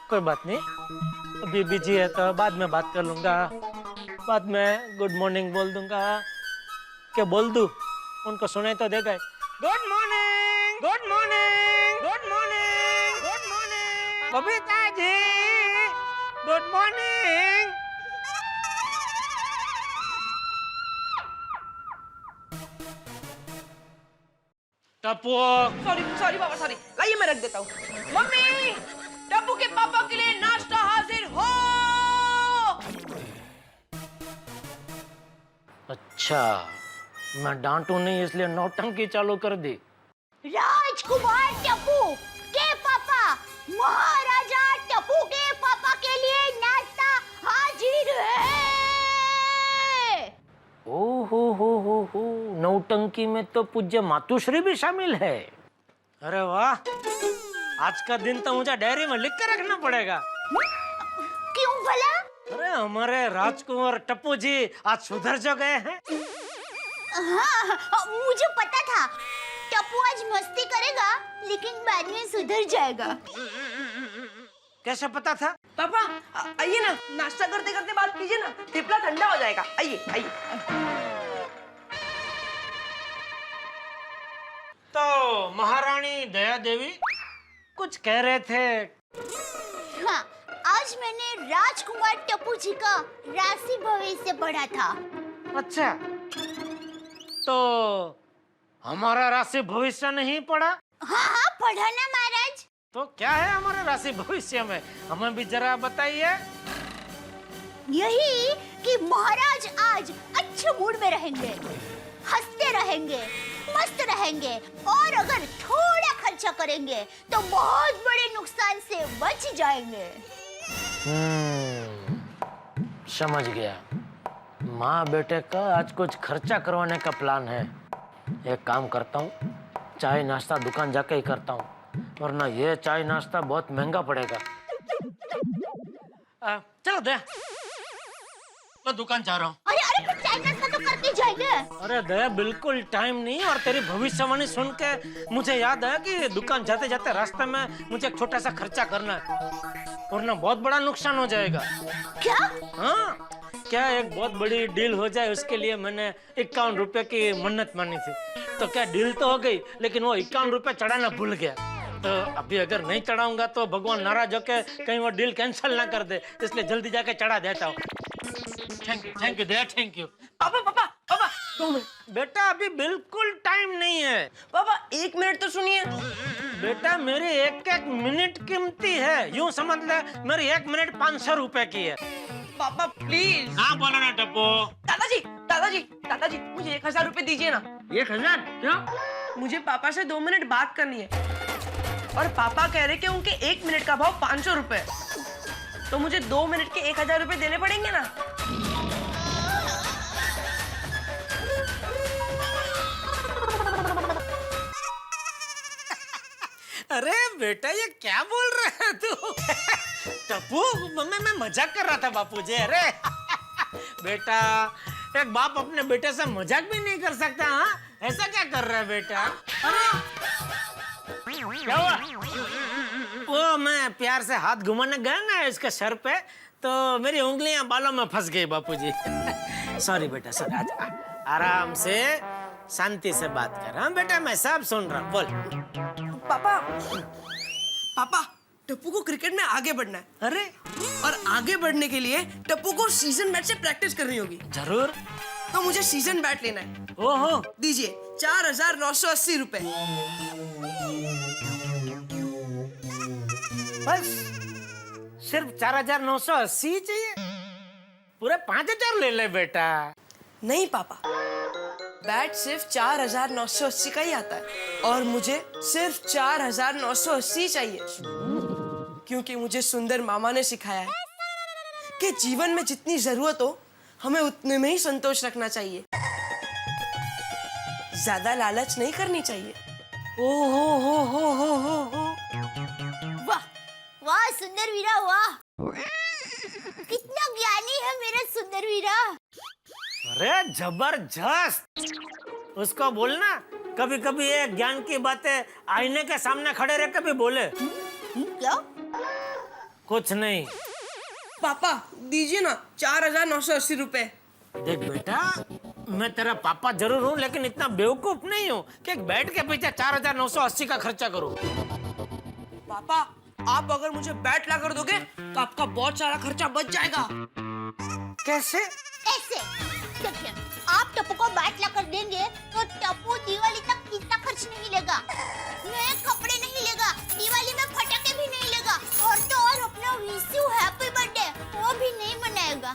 कोई बात नहीं, अभी बिजी है तो बाद में बात कर लूंगा। बाद में गुड मॉर्निंग बोल दूंगा। क्या बोल दूं? उनको सुनाई तो देगा। Good morning, good morning, good morning, good morning Babita ji, good morning. Tappu, sorry sorry बाबा, सॉरी। लाइए मैं रख देता हूँ। मम्मी, टप्पू के पापा के लिए नाश्ता हाजिर हो। अच्छा, मैं डांटू नहीं इसलिए नौटंकी चालू कर दी। राजकुमार टप्पू के पापा, महाराजा टप्पू के पापा के लिए नाश्ता हाजिर है। हो, नौटंकी में तो पूज्य मातुश्री भी शामिल है। अरे वाह, आज का दिन तो मुझे डायरी में लिख कर रखना पड़ेगा। क्यों भला? अरे हमारे राजकुमार टप्पू जी आज सुधर जो गए हैं। हाँ, मुझे पता था टप्पू आज मस्ती करेगा लेकिन बाद में सुधर जाएगा। कैसे पता था? पापा आइए ना, नाश्ता करते करते बात कीजिए ना, थेपला ठंडा हो जाएगा। आइए आइए। तो महारानी दया देवी कुछ कह रहे थे। हाँ, आज मैंने राजकुमार टप्पू जी का राशि भविष्य पढ़ा था। अच्छा, तो हमारा राशि भविष्य नहीं पढ़ा? हाँ, पढ़ा ना महाराज। तो क्या है हमारे राशि भविष्य में, हमें भी जरा बताइए। यही कि महाराज आज अच्छे मूड में रहेंगे, हंसते रहेंगे, मस्त रहेंगे और अगर थोड़ा खर्चा करेंगे तो बहुत बड़े नुकसान से बच जाएंगे। समझ गया। माँ बेटे का आज कुछ खर्चा करवाने का प्लान है। एक काम करता हूँ, चाय नाश्ता दुकान जाके ही करता हूँ, वरना ये चाय नाश्ता बहुत महंगा पड़ेगा। चलो दया, मैं दुकान जा रहा हूँ। अरे अरे, फिर चाय नाश्ता तो करके जाएंगे। अरे दया, बिल्कुल टाइम नहीं। और तेरी भविष्यवाणी सुन के मुझे याद आया कि दुकान जाते जाते रास्ते में मुझे एक छोटा सा खर्चा करना है, वरना बहुत बड़ा नुकसान हो जाएगा। क्या? हाँ, क्या एक बहुत बड़ी डील हो जाए उसके लिए मैंने 51 रुपए की मन्नत मानी थी। तो क्या डील तो हो गई, लेकिन वो 51 रुपए चढ़ाना भूल गया। तो अभी अगर नहीं चढ़ाऊंगा तो भगवान नाराज होके कहीं वो डील कैंसिल ना कर दे, इसलिए जल्दी जाके चढ़ा देता हूँ। Thank you Daya, thank you. पापा पापा पापा 2 मिनट। बेटा अभी बिल्कुल टाइम नहीं है। पापा 1 मिनट तो सुनिए। बेटा मेरी एक एक मिनट कीमती है, यूं समझ ले मेरी 1 मिनट 500 रुपए की है। पापा प्लीज। हाँ बोलो ना टप्पू। दादाजी दादाजी दादाजी मुझे 1000 रुपए दीजिए ना। 1000 क्यों? मुझे पापा से 2 मिनट बात करनी है और पापा कह रहे कि उनके 1 मिनट का भाव 500 रुपए, तो मुझे 2 मिनट के 1000 रुपए देने पड़ेंगे ना। अरे बेटा ये क्या बोल रहा है तू? टप्पू मैं मजाक कर रहा था बापूजी। अरे बेटा एक बाप अपने बेटे से मजाक भी नहीं कर सकता। हाँ ऐसा क्या कर रहा है बेटा? अरे क्या हुआ? वो मैं प्यार से हाथ घुमाने गया ना इसके सर पे, तो मेरी उंगलियां बालों में फंस गई बापूजी। सॉरी बेटा सॉरी। आराम से शांति से बात कर। हाँ बेटा मैं सब सुन रहा हूँ, बोल। पापा पापा टप्पू को क्रिकेट में आगे बढ़ना है। अरे और आगे बढ़ने के लिए टप्पू को सीजन बैट से प्रैक्टिस करनी होगी। जरूर। तो मुझे सीजन बैट लेना है। ओहो दीजिए 4980 रुपए। बस सिर्फ 4980 चाहिए? पूरे 5000 ले ले बेटा। नहीं पापा, बैट सिर्फ 4980 का ही आता है और मुझे सिर्फ 4980 चाहिए, क्योंकि मुझे सुंदर मामा ने सिखाया है कि जीवन में जितनी जरूरत हो हमें उतने में ही संतोष रखना चाहिए, ज्यादा लालच नहीं करनी चाहिए। ओ हो। वाह वाह सुंदर वीरा वाह, कितना ज्ञानी है मेरा सुंदर वीरा। अरे जबरदस्त। उसको बोलना कभी कभी ये ज्ञान की बातें आईने के सामने खड़े रह के भी बोले। क्या? कुछ नहीं। पापा दीजिए ना 4980 रुपए। देख बेटा मैं तेरा पापा जरूर हूँ, लेकिन इतना बेवकूफ नहीं हूँ कि एक बैट के पीछे 4980 का खर्चा करूँ। पापा आप अगर मुझे बैट ला कर दोगे तो आपका बहुत सारा खर्चा बच जाएगा। कैसे? ऐसे देखिए, आप टप्पू को बैट ला कर देंगे तो टप्पू दिवाली तक इतना खर्च नहीं लेगा, नए कपड़े नहीं लेगा, दिवाली में पटाखे भी नहीं लेगा, और तो और अपना विश यू हैप्पी बर्थडे वो भी नहीं मनाएगा।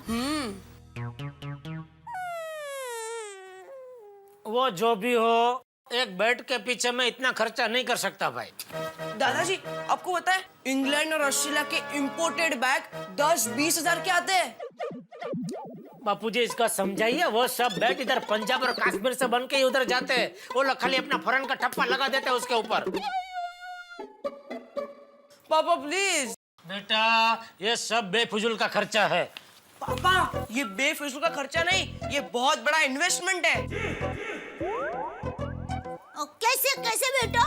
वो जो भी हो, एक बैट के पीछे मैं इतना खर्चा नहीं कर सकता भाई। दादाजी आपको पता है इंग्लैंड और ऑस्ट्रेलिया के इंपोर्टेड बैग 10-20 हजार के आते हैं। बापूजी इसका समझाइए, वो सब बैट इधर पंजाब और कश्मीर से बन के ही उधर जाते हैं। वो लोग खाली अपना फॉरेन का ठप्पा लगा देते हैं उसके ऊपर। पापा प्लीज। बेटा ये सब बेफिजूल का खर्चा है। पापा ये बेफिजूल का खर्चा नहीं, ये बहुत बड़ा इन्वेस्टमेंट है। कैसे कैसे बेटा?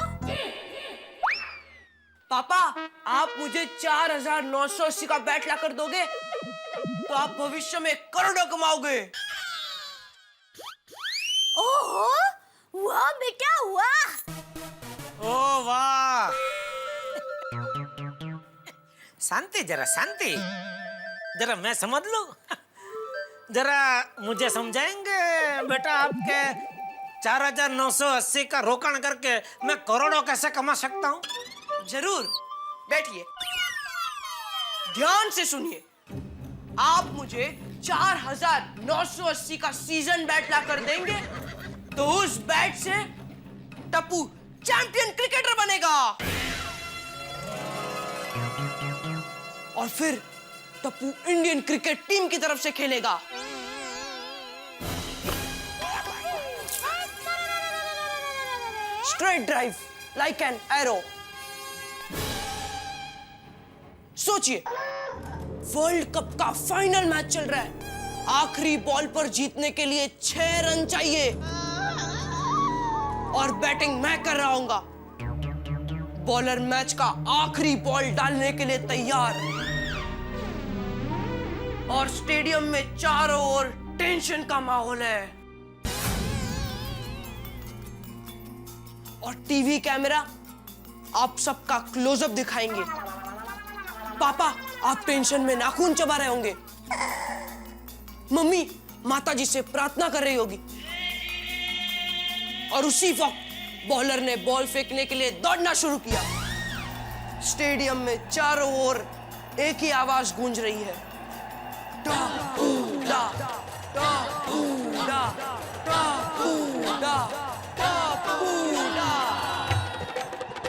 पापा आप मुझे 4980 का बैट ला कर दोगे तो आप भविष्य में करोड़ों कमाओगे। ओहो वाह बेटा वाह। ओ वाह। शांति जरा शांति, जरा मैं समझ लूं। जरा मुझे समझाएंगे बेटा, आपके 4980 का रोकड़ करके मैं करोड़ों कैसे कमा सकता हूँ? जरूर, बैठिए ध्यान से सुनिए। आप मुझे 4980 का सीजन बैट ला कर देंगे तो उस बैट से टप्पू चैंपियन क्रिकेटर बनेगा और फिर टप्पू इंडियन क्रिकेट टीम की तरफ से खेलेगा। Straight drive like an arrow. सोचिए, वर्ल्ड कप का फाइनल मैच चल रहा है, आखिरी बॉल पर जीतने के लिए 6 रन चाहिए और बैटिंग मैं कर रहा हूंगा। बॉलर मैच का आखिरी बॉल डालने के लिए तैयार और स्टेडियम में चारों ओर टेंशन का माहौल है और टीवी कैमरा आप सबका क्लोजअप दिखाएंगे। पापा आप टेंशन में नाखून चबा रहे होंगे, मम्मी माताजी से प्रार्थना कर रही होगी, और उसी वक्त बॉलर ने बॉल फेंकने के लिए दौड़ना शुरू किया। स्टेडियम में चारों ओर एक ही आवाज गूंज रही है, डा, डा, डा, डा, डा, डा।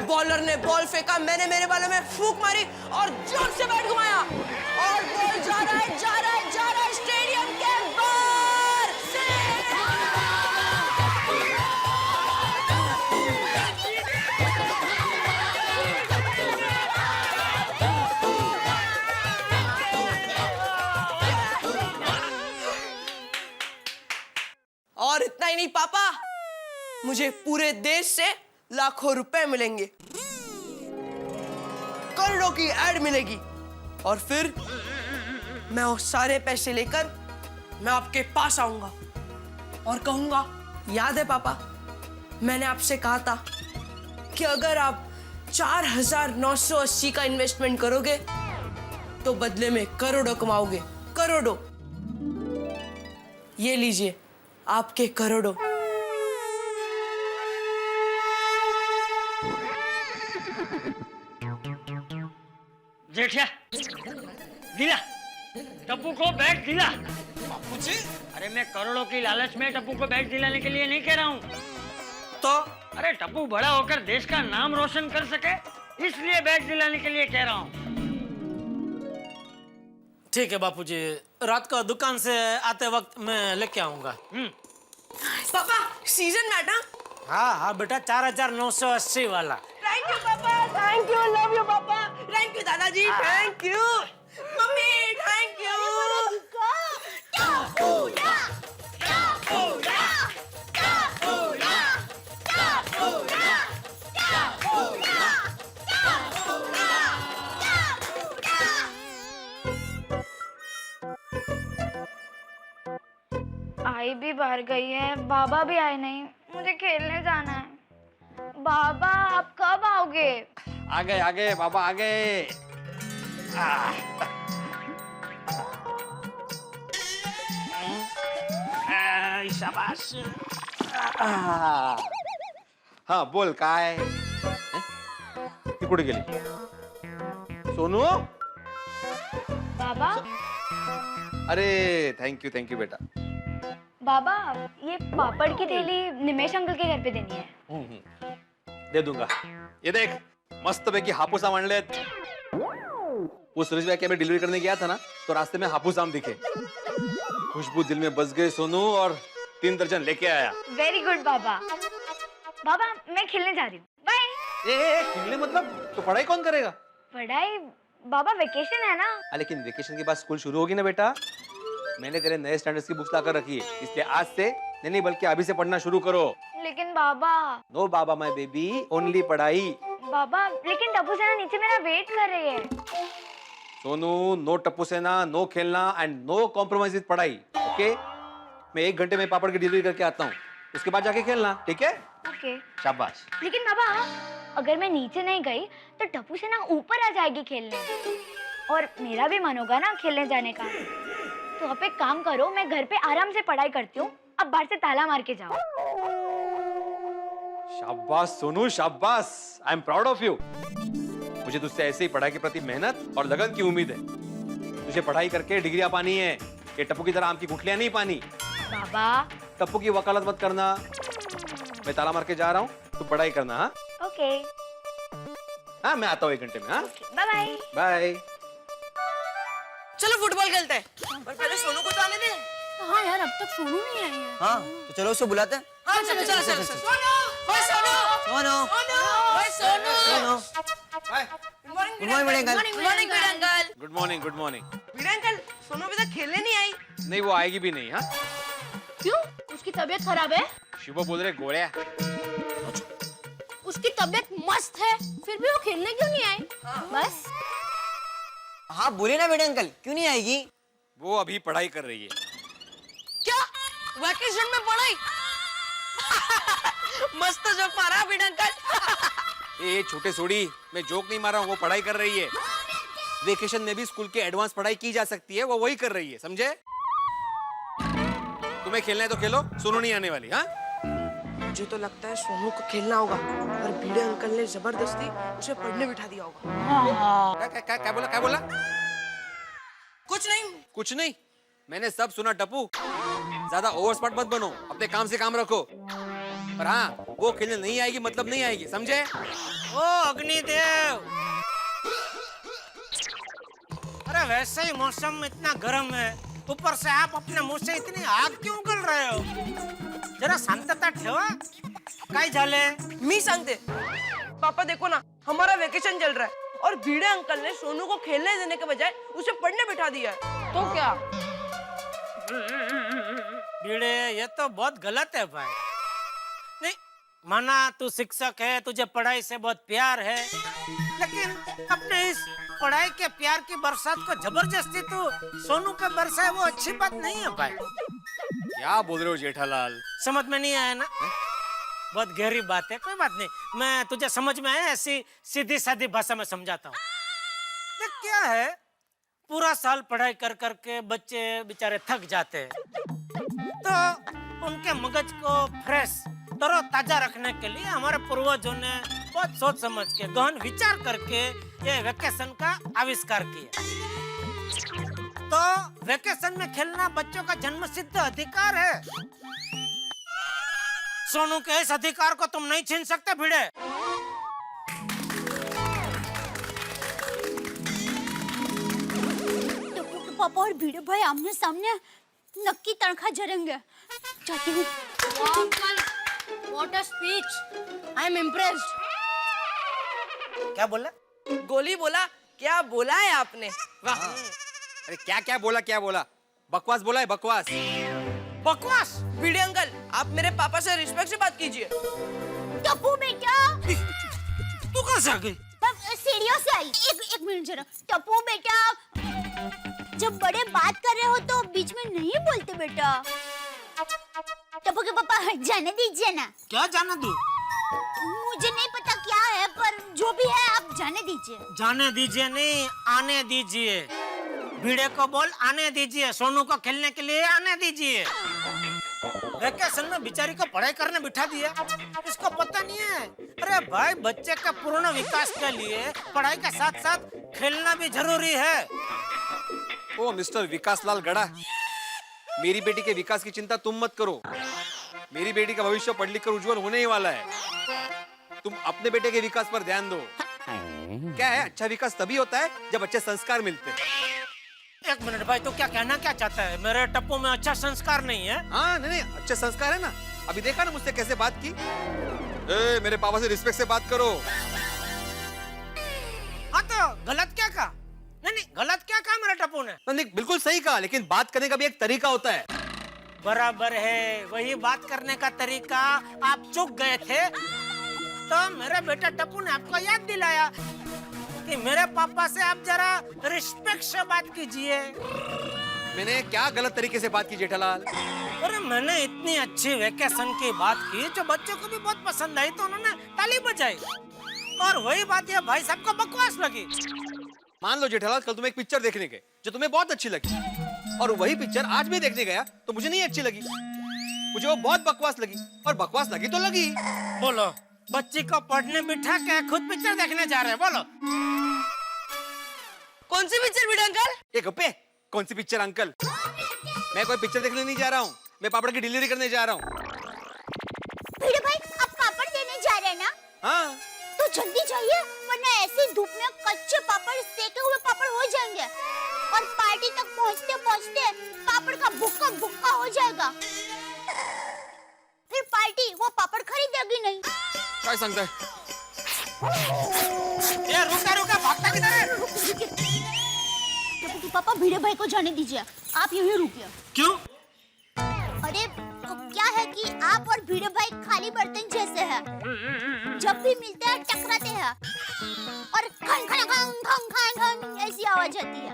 बॉलर ने बॉल फेंका, मैंने मेरे बालों में फूंक मारी और जोर से बैट घुमाया, और बॉल जा रहा है, जा रहा है, जा रहा है स्टेडियम के बाहर से। और इतना ही नहीं पापा, मुझे पूरे देश से लाखों रुपए मिलेंगे, करोड़ों की एड मिलेगी, और फिर मैं वो सारे पैसे लेकर मैं आपके पास आऊंगा और कहूंगा, याद है पापा मैंने आपसे कहा था कि अगर आप 4,980 का इन्वेस्टमेंट करोगे तो बदले में करोड़ों कमाओगे, करोड़ों। ये लीजिए आपके करोड़ों। जेठिया दिला, टप्पू को बैट दिला। बापूजी, अरे मैं करोड़ों की लालच में टप्पू को बैट दिलाने के लिए नहीं कह रहा हूँ। तो अरे टप्पू बड़ा होकर देश का नाम रोशन कर सके, इसलिए बैट दिलाने के लिए कह रहा हूँ। ठीक है बापूजी, रात को दुकान से आते वक्त मैं लेके आऊंगा। पापा सीजन बैट। हाँ हाँ बेटा, 4,980 वाला। Thank you papa, thank you, love you papa, thank you दादाजी, thank you mummy, thank you. आई भी बाहर गई है, बाबा भी आए नहीं, मुझे खेलने जाना है। बाबा आप कब आओगे? आ गए बाबा आ गए। शाबाश। हाँ बोल काय ती कुठे गेली? सोनू, बाबा अरे थैंक यू बेटा। बाबा ये पापड़ की थैली निमेश अंकल के घर पे देनी है। दे दूंगा। ये देख मस्त पैकी हापूस आम आणलेत। वो सुरेश भाई के मैं डिलीवरी करने गया था ना, तो रास्ते में हापूस आम दिखे, खुशबू दिल में बस गई सोनू, और 3 दर्जन लेके आया। वेरी गुड बाबा। बाबा मैं खेलने जा रही हूँ, बाय। खेलने मतलब? तो पढ़ाई कौन करेगा? पढ़ाई बाबा वेकेशन है ना। लेकिन वेकेशन के बाद स्कूल शुरू होगी ना बेटा। मैंने तेरे नए स्टैंडर्ड्स की बुक्स लाकर रखी है, इसलिए आज से नहीं बल्कि अभी से पढ़ना शुरू करो। लेकिन बाबा। नो बाबा माय बेबी, ओनली पढ़ाई। बाबा लेकिन टप्पू सेना नीचे मेरा वेट कर रही है। सोनू, नो टप्पू सेना, नो खेलना एंड नो कॉम्प्रोमाइज विद पढ़ाई, ओके? मैं 1 घंटे में पापड़ की डिलीवरी करके आता हूँ, उसके बाद जाके खेलना, ठीक है? ओके। शाबाश। लेकिन बाबा अगर मैं नीचे नहीं गई तो टप्पू सेना ऊपर आ जाएगी खेलने, और मेरा भी मन होगा ना खेलने जाने का। तो आप एक काम करो, मैं घर पे आराम से पढ़ाई करती हूँ, अब बाहर से ताला मार के जाओ। शाबाश सोनू, शाबाश। I am proud of you. मुझे तुझसे ऐसे ही पढ़ाई के प्रति मेहनत और लगन की उम्मीद है। तुझे पढ़ाई करके डिग्रियां पानी है, ये टप्पू की तरह आम की गुठलियां नहीं पानी। बाबा टप्पू की वकालत मत करना। मैं ताला मार के जा रहा हूँ, तू पढ़ाई करना। हाँ ओके। हाँ मैं आता हूँ 1 घंटे में। हाँ बाय बाय। बाय। चलो फुटबॉल खेलते हैं, पर पहले सोनू को तो आने दे। हाँ यार, अब तक सोनू नहीं आई है। हाँ तो चलो उसको बुलाते हैं। हाँ चलो चलो चलो। सोनू, ओए सोनू, सोनू, ओए Sonu. Sonu, good morning morning uncle. Good morning uncle. Good morning, good morning. Veera uncle, Sonu अभी तक खेलने नहीं आई। नहीं वो आएगी भी नहीं। हाँ क्यों? उसकी तबीयत खराब है? शिवो बोल रहे गोळ्या। उसकी तबीयत मस्त है, फिर भी वो खेलने क्यों नहीं आई? बस हाँ बोले ना बेटे अंकल, क्यों नहीं आएगी? वो अभी पढ़ाई कर रही है। क्या वैकेशन में पढ़ाई? मस्त जोक मारा वीरा अंकल। ये छोटे सोड़ी, मैं जोक नहीं मार रहा हूँ, वो पढ़ाई कर रही है। वेकेशन में भी स्कूल के एडवांस पढ़ाई की जा सकती है, वो वही कर रही है, समझे? तुम्हें खेलना है तो खेलो, सोनू नहीं आने वाली। हाँ, मुझे तो लगता है सोनू को खेलना होगा और भिड़े अंकल ने जबरदस्ती उसे पढ़ने बिठा दिया होगा। क्या बोला, क्या बोला? कुछ नहीं। कुछ नहीं, मैंने सब सुना टप्पू। ज्यादा ओवर स्मार्ट मत बनो, अपने काम से काम रखो। पर हाँ, वो खेलने नहीं आएगी मतलब नहीं आएगी, समझे? ओ अग्निदेव, अरे वैसे ही मौसम इतना गर्म है, ऊपर से आप अपने मुंह से इतनी आग क्यों उगल रहे हो? जरा शांतता ठेवा. काय झाले? मी सांगते। पापा देखो ना, हमारा वेकेशन चल रहा है और भिड़े अंकल ने सोनू को खेलने देने के बजाय उसे पढ़ने बिठा दिया है। तो क्या? भिड़े, ये तो बहुत गलत है भाई। नहीं माना तू शिक्षक है, तुझे पढ़ाई से बहुत प्यार है, लेकिन अपने इस पढ़ाई के प्यार की बरसात को जबरदस्ती तू सोनू पे बरसाए, वो अच्छी बात नहीं है भाई। क्या बोल रहे हो जेठालाल? समझ में नहीं आया ना? बहुत गहरी बात है, कोई बात नहीं, मैं तुझे समझ में आया ऐसी सीधी सादी भाषा में समझाता हूँ। देख क्या है, पूरा साल पढ़ाई कर करके बच्चे बेचारे थक जाते हैं, तो उनके मगज को फ्रेश तरोताजा रखने के लिए हमारे पूर्वजों ने बहुत सोच समझ के गहन विचार करके ये वेकेशन का आविष्कार किया। तो वेकेशन में खेलना बच्चों का जन्मसिद्ध अधिकार है। सोनू के इस अधिकार को तुम नहीं छीन सकते भिड़े। पापा और भिड़े भाई आमने सामने नक्की तड़खा जरेंगे। चाहती हूँ। What a speech! I am impressed. क्या बोला? गोली बोला, क्या बोला है आपने? वाह! अरे क्या क्या बोला? बकवास बोला है, बकवास। बकवास? भिड़े अंकल, आप मेरे पापा से रिस्पेक्ट से बात कीजिए। टप्पू बेटा, तू कहाँ से आ गई? सीढ़ियों से आई। एक मिनट जरा। टप्पू बेटा, जब बड़े बात कर रहे हो तो बीच में नहीं बोलते बेटा। टप्पू के पापा जाने दीजिए ना। क्या जाने दूं? मुझे नहीं पता क्या है, पर जो भी है आप जाने दीजिए। जाने दीजिए नहीं, आने दीजिए। भिड़े को बोल आने दीजिए, सोनू को खेलने के लिए आने दीजिए। वेकेशन में बेचारी को पढ़ाई करने बिठा दिया, इसको पता नहीं है। अरे भाई, बच्चे का पूर्ण विकास के लिए पढ़ाई के साथ साथ खेलना भी जरूरी है। ओ मिस्टर विकास लाल गड़ा, मेरी बेटी के विकास की चिंता तुम मत करो। मेरी बेटी का भविष्य पढ़ लिख कर उज्जवल होने ही वाला है। तुम अपने बेटे के विकास पर ध्यान दो। क्या है, अच्छा विकास तभी होता है जब अच्छे संस्कार मिलते हैं। एक मिनट भाई, तो क्या कहना क्या चाहता है? मेरे टप्पू में अच्छा संस्कार नहीं है? हाँ नहीं, अच्छे संस्कार है ना। अभी देखा ना मुझसे कैसे बात की। मेरे पापा से रिस्पेक्ट से बात करो। हाँ तो गलत क्या कहा? नहीं, गलत क्या कहा मेरे टप्पू ने? नहीं, बिल्कुल सही कहा, लेकिन बात करने का भी एक तरीका होता है। बराबर है, वही बात करने का तरीका आप चूक गए थे, तो मेरे बेटे टप्पू ने आपको याद दिलाया कि मेरे पापा से आप जरा रिस्पेक्ट से बात कीजिए। मैंने क्या गलत तरीके से बात की जेठालाल? अरे मैंने इतनी अच्छी वेकेशन की बात की जो बच्चों को भी बहुत पसंद आई, तो उन्होंने ताली बजाई। और वही बात ये भाई साहब को बकवास लगी। मान लो जेठालाल, कल तुम एक पिक्चर देखने गए जो तुम्हें बहुत अच्छी लगी, और वही पिक्चर आज भी देखने गया तो मुझे नहीं अच्छी लगी। मुझे वो बहुत बकवास लगी, और बकवास लगी तो लगी। बोलो, बच्ची को पढ़ने बिठा के खुद पिक्चर देखने जा रहे हैं? बोलो कौन सी पिक्चर भिड़े अंकल? एक गप्पे, कौन सी पिक्चर अंकल? मैं कोई पिक्चर देखने नहीं जा रहा हूँ, मैं पापड़ की डिलीवरी करने जा रहा हूँ। भिड़े भाई, आप पापड़ देने जा रहे हैं ना? हाँ तो जल्दी जाइए, वरना ऐसी धूप में कच्चे पापड़, सेके हुए पापड़ हो जाएंगे और पार्टी तक पहुंचते पहुंचते पापड़ का भुक्का भुक्का हो जाएगा। फिर पार्टी वो पापड़ खरीदेगी नहीं। क्या सांगता है? ये रुका, भागता किधर है? टप्पू के पापा, भिड़े भाई को जाने दीजिए, आप यहीं रुकिए। क्यों? अरे क्या है कि आप और भिड़े भाई खाली बर्तन जैसे हैं। जब भी मिलते हैं टकराते हैं और खन खन खन खन खन खन ऐसी आवाज आती है।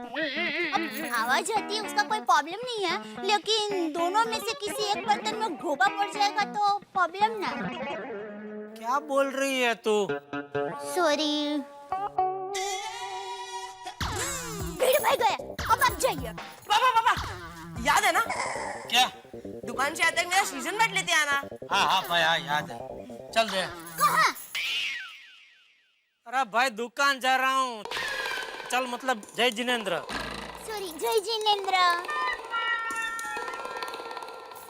अब आवाज आती है उसका कोई प्रॉब्लम नहीं है, लेकिन दोनों में से किसी एक बर्तन में घोगा पड़ जाएगा तो प्रॉब्लम ना। क्या क्या बोल रही है तू? सॉरी। भीड़ भाग गया, अब आप जाइए। पापा पापा, याद है ना? क्या? दुकान से आते ही मेरा सीजन बैट लेते आना। हाँ हाँ भाई, हाँ याद है। चल दे। कहाँ? अरे भाई दुकान जा रहा हूँ। चल, मतलब जय जिनेंद्र। सॉरी, जय जिनेंद्र।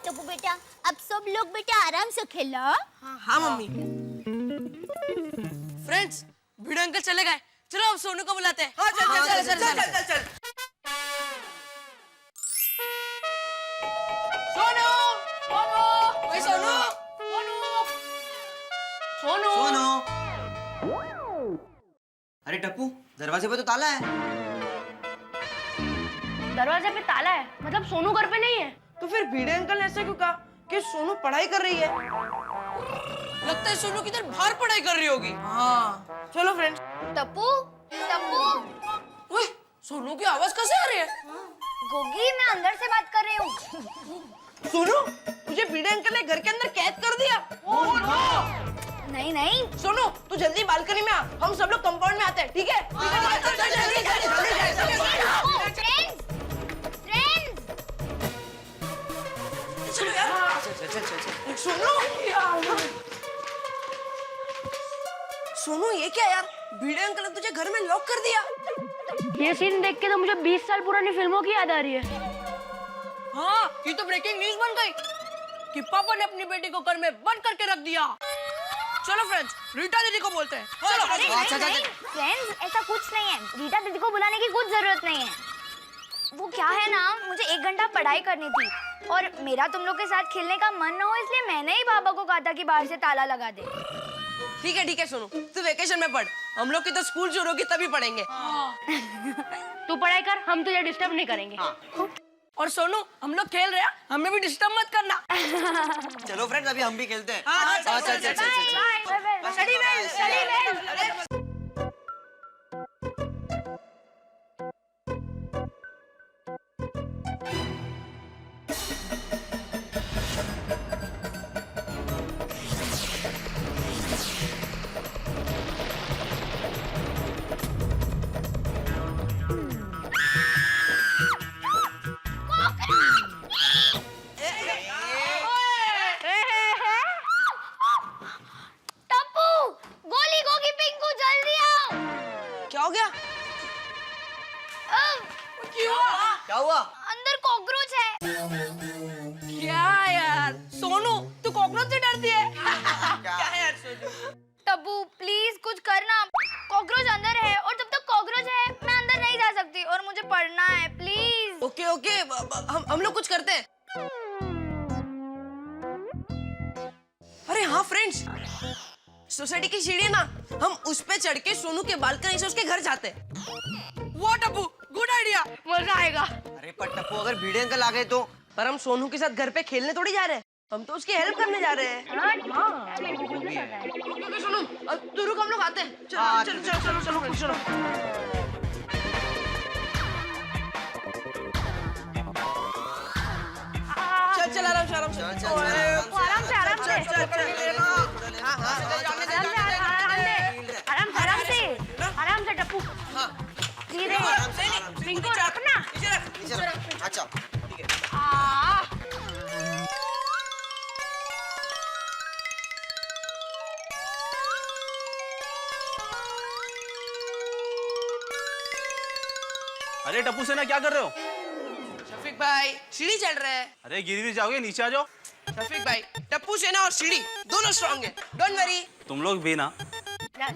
टप्पू बेटा, अब सब लोग बेटा आराम से खेलो। हाँ मम्मी। फ्रेंड्स, भिड़े अंकल चले गए, चलो अब सोनू को बुलाते हैं। हाँ चल चल चल चल चल चल चल। सोनू, सोनू, ओए सोनू, सोनू, सोनू। अरे टप्पू, दरवाजे पे तो ताला है। दरवाजे पे ताला है, मतलब सोनू घर पे नहीं है। तो फिर भिड़े अंकल ने ऐसा क्यों कहा कि सोनू पढ़ाई कर रही है? लगता है सोनू किधर बाहर पढ़ाई कर रही होगी। हाँ, चलो फ्रेंड्स। टप्पू, टप्पू। ओए, सोनू की आवाज कैसे आ रही है? गोगी, मैं अंदर से बात कर रही हूँ। सोनू, तुझे भिड़े अंकल ने घर के अंदर कैद कर दिया। Oh no! नहीं नहीं। सोनू, तू जल्दी बालकनी में आ, हम सब लोग कंपाउंड में आते हैं, ठीक है? सोनू, ये क्या यार? भिड़े अंकल ने तुझे घर में लॉक कर दिया। ये सीन देख के तो मुझे 20 साल पुरानी फिल्मों की याद आ रही है। हाँ, ये तो ब्रेकिंग न्यूज़ बन गई कि पापा ने अपनी बेटी को घर में बंद करके रख दिया। चलो फ्रेंड्स, रीटा दीदी को बोलते हैं। चलो। फ्रेंड्स, ऐसा कुछ नहीं है, रीटा दीदी को बुलाने की कुछ जरूरत नहीं है। वो क्या है ना, मुझे 1 घंटा पढ़ाई करनी थी और मेरा तुम लोग के साथ खेलने का मन न हो, इसलिए मैंने ही बाबा को कहा था कि बाहर से ताला लगा दे। ठीक है सोनू, तू वेकेशन में पढ़, हम लोग की तो स्कूल शुरू होगी तभी पढ़ेंगे। तू पढ़ाई कर, हम तुझे डिस्टर्ब नहीं करेंगे। और सोनू, हम लोग खेल रहे हैं, हमें भी डिस्टर्ब मत करना। चलो फ्रेंड्स, अभी हम भी खेलते हैं। चल। Study well, study well. Tappu, गोली, गोगी, पिंकू, जल्दी आओ। क्या हो गया? क्या हुआ? अंदर कॉकरोच है। क्या यार? सोनू, तू कॉकरोच से डरती है? क्या है यार सोनू? टप्पू प्लीज कुछ करना, कॉकरोच अंदर है और जब तक कॉकरोच है मैं अंदर नहीं जा सकती और मुझे पढ़ना है, प्लीज। ओके, हम लोग कुछ करते हैं। अरे हाँ फ्रेंड्स, सोसाइटी की सीढ़ी है ना, हम उस पे चढ़ के सोनू के बालकनी से उसके घर जाते हैं। वो टप्पू, गुड आइडिया, मजा आएगा। अरे पर टप्पू, अगर भिड़े अंकल आ गए तो? पर हम सोनू के साथ घर पे खेलने थोड़ी जा रहे हैं, हम तो उसकी हेल्प करने जा रहे हैं। सोनू, तू रुक, हम लोग आते हैं। चलो चलो चलो चलो चलो चलो। चल आराम से आराम से। आराम से आराम से टप्पू। धीरे, पिंकू रखना। अच्छा ठीक है। अरे टप्पू सेना, क्या कर रहे हो? शफीक भाई, सीढ़ी चढ़ रहे हैं। अरे गिर भी जाओगे, नीचे आ जाओ। शफीक भाई, टप्पू सेना और सीढ़ी दोनों स्ट्रांग है, डोंट वरी। तुम लोग भी ना। Bye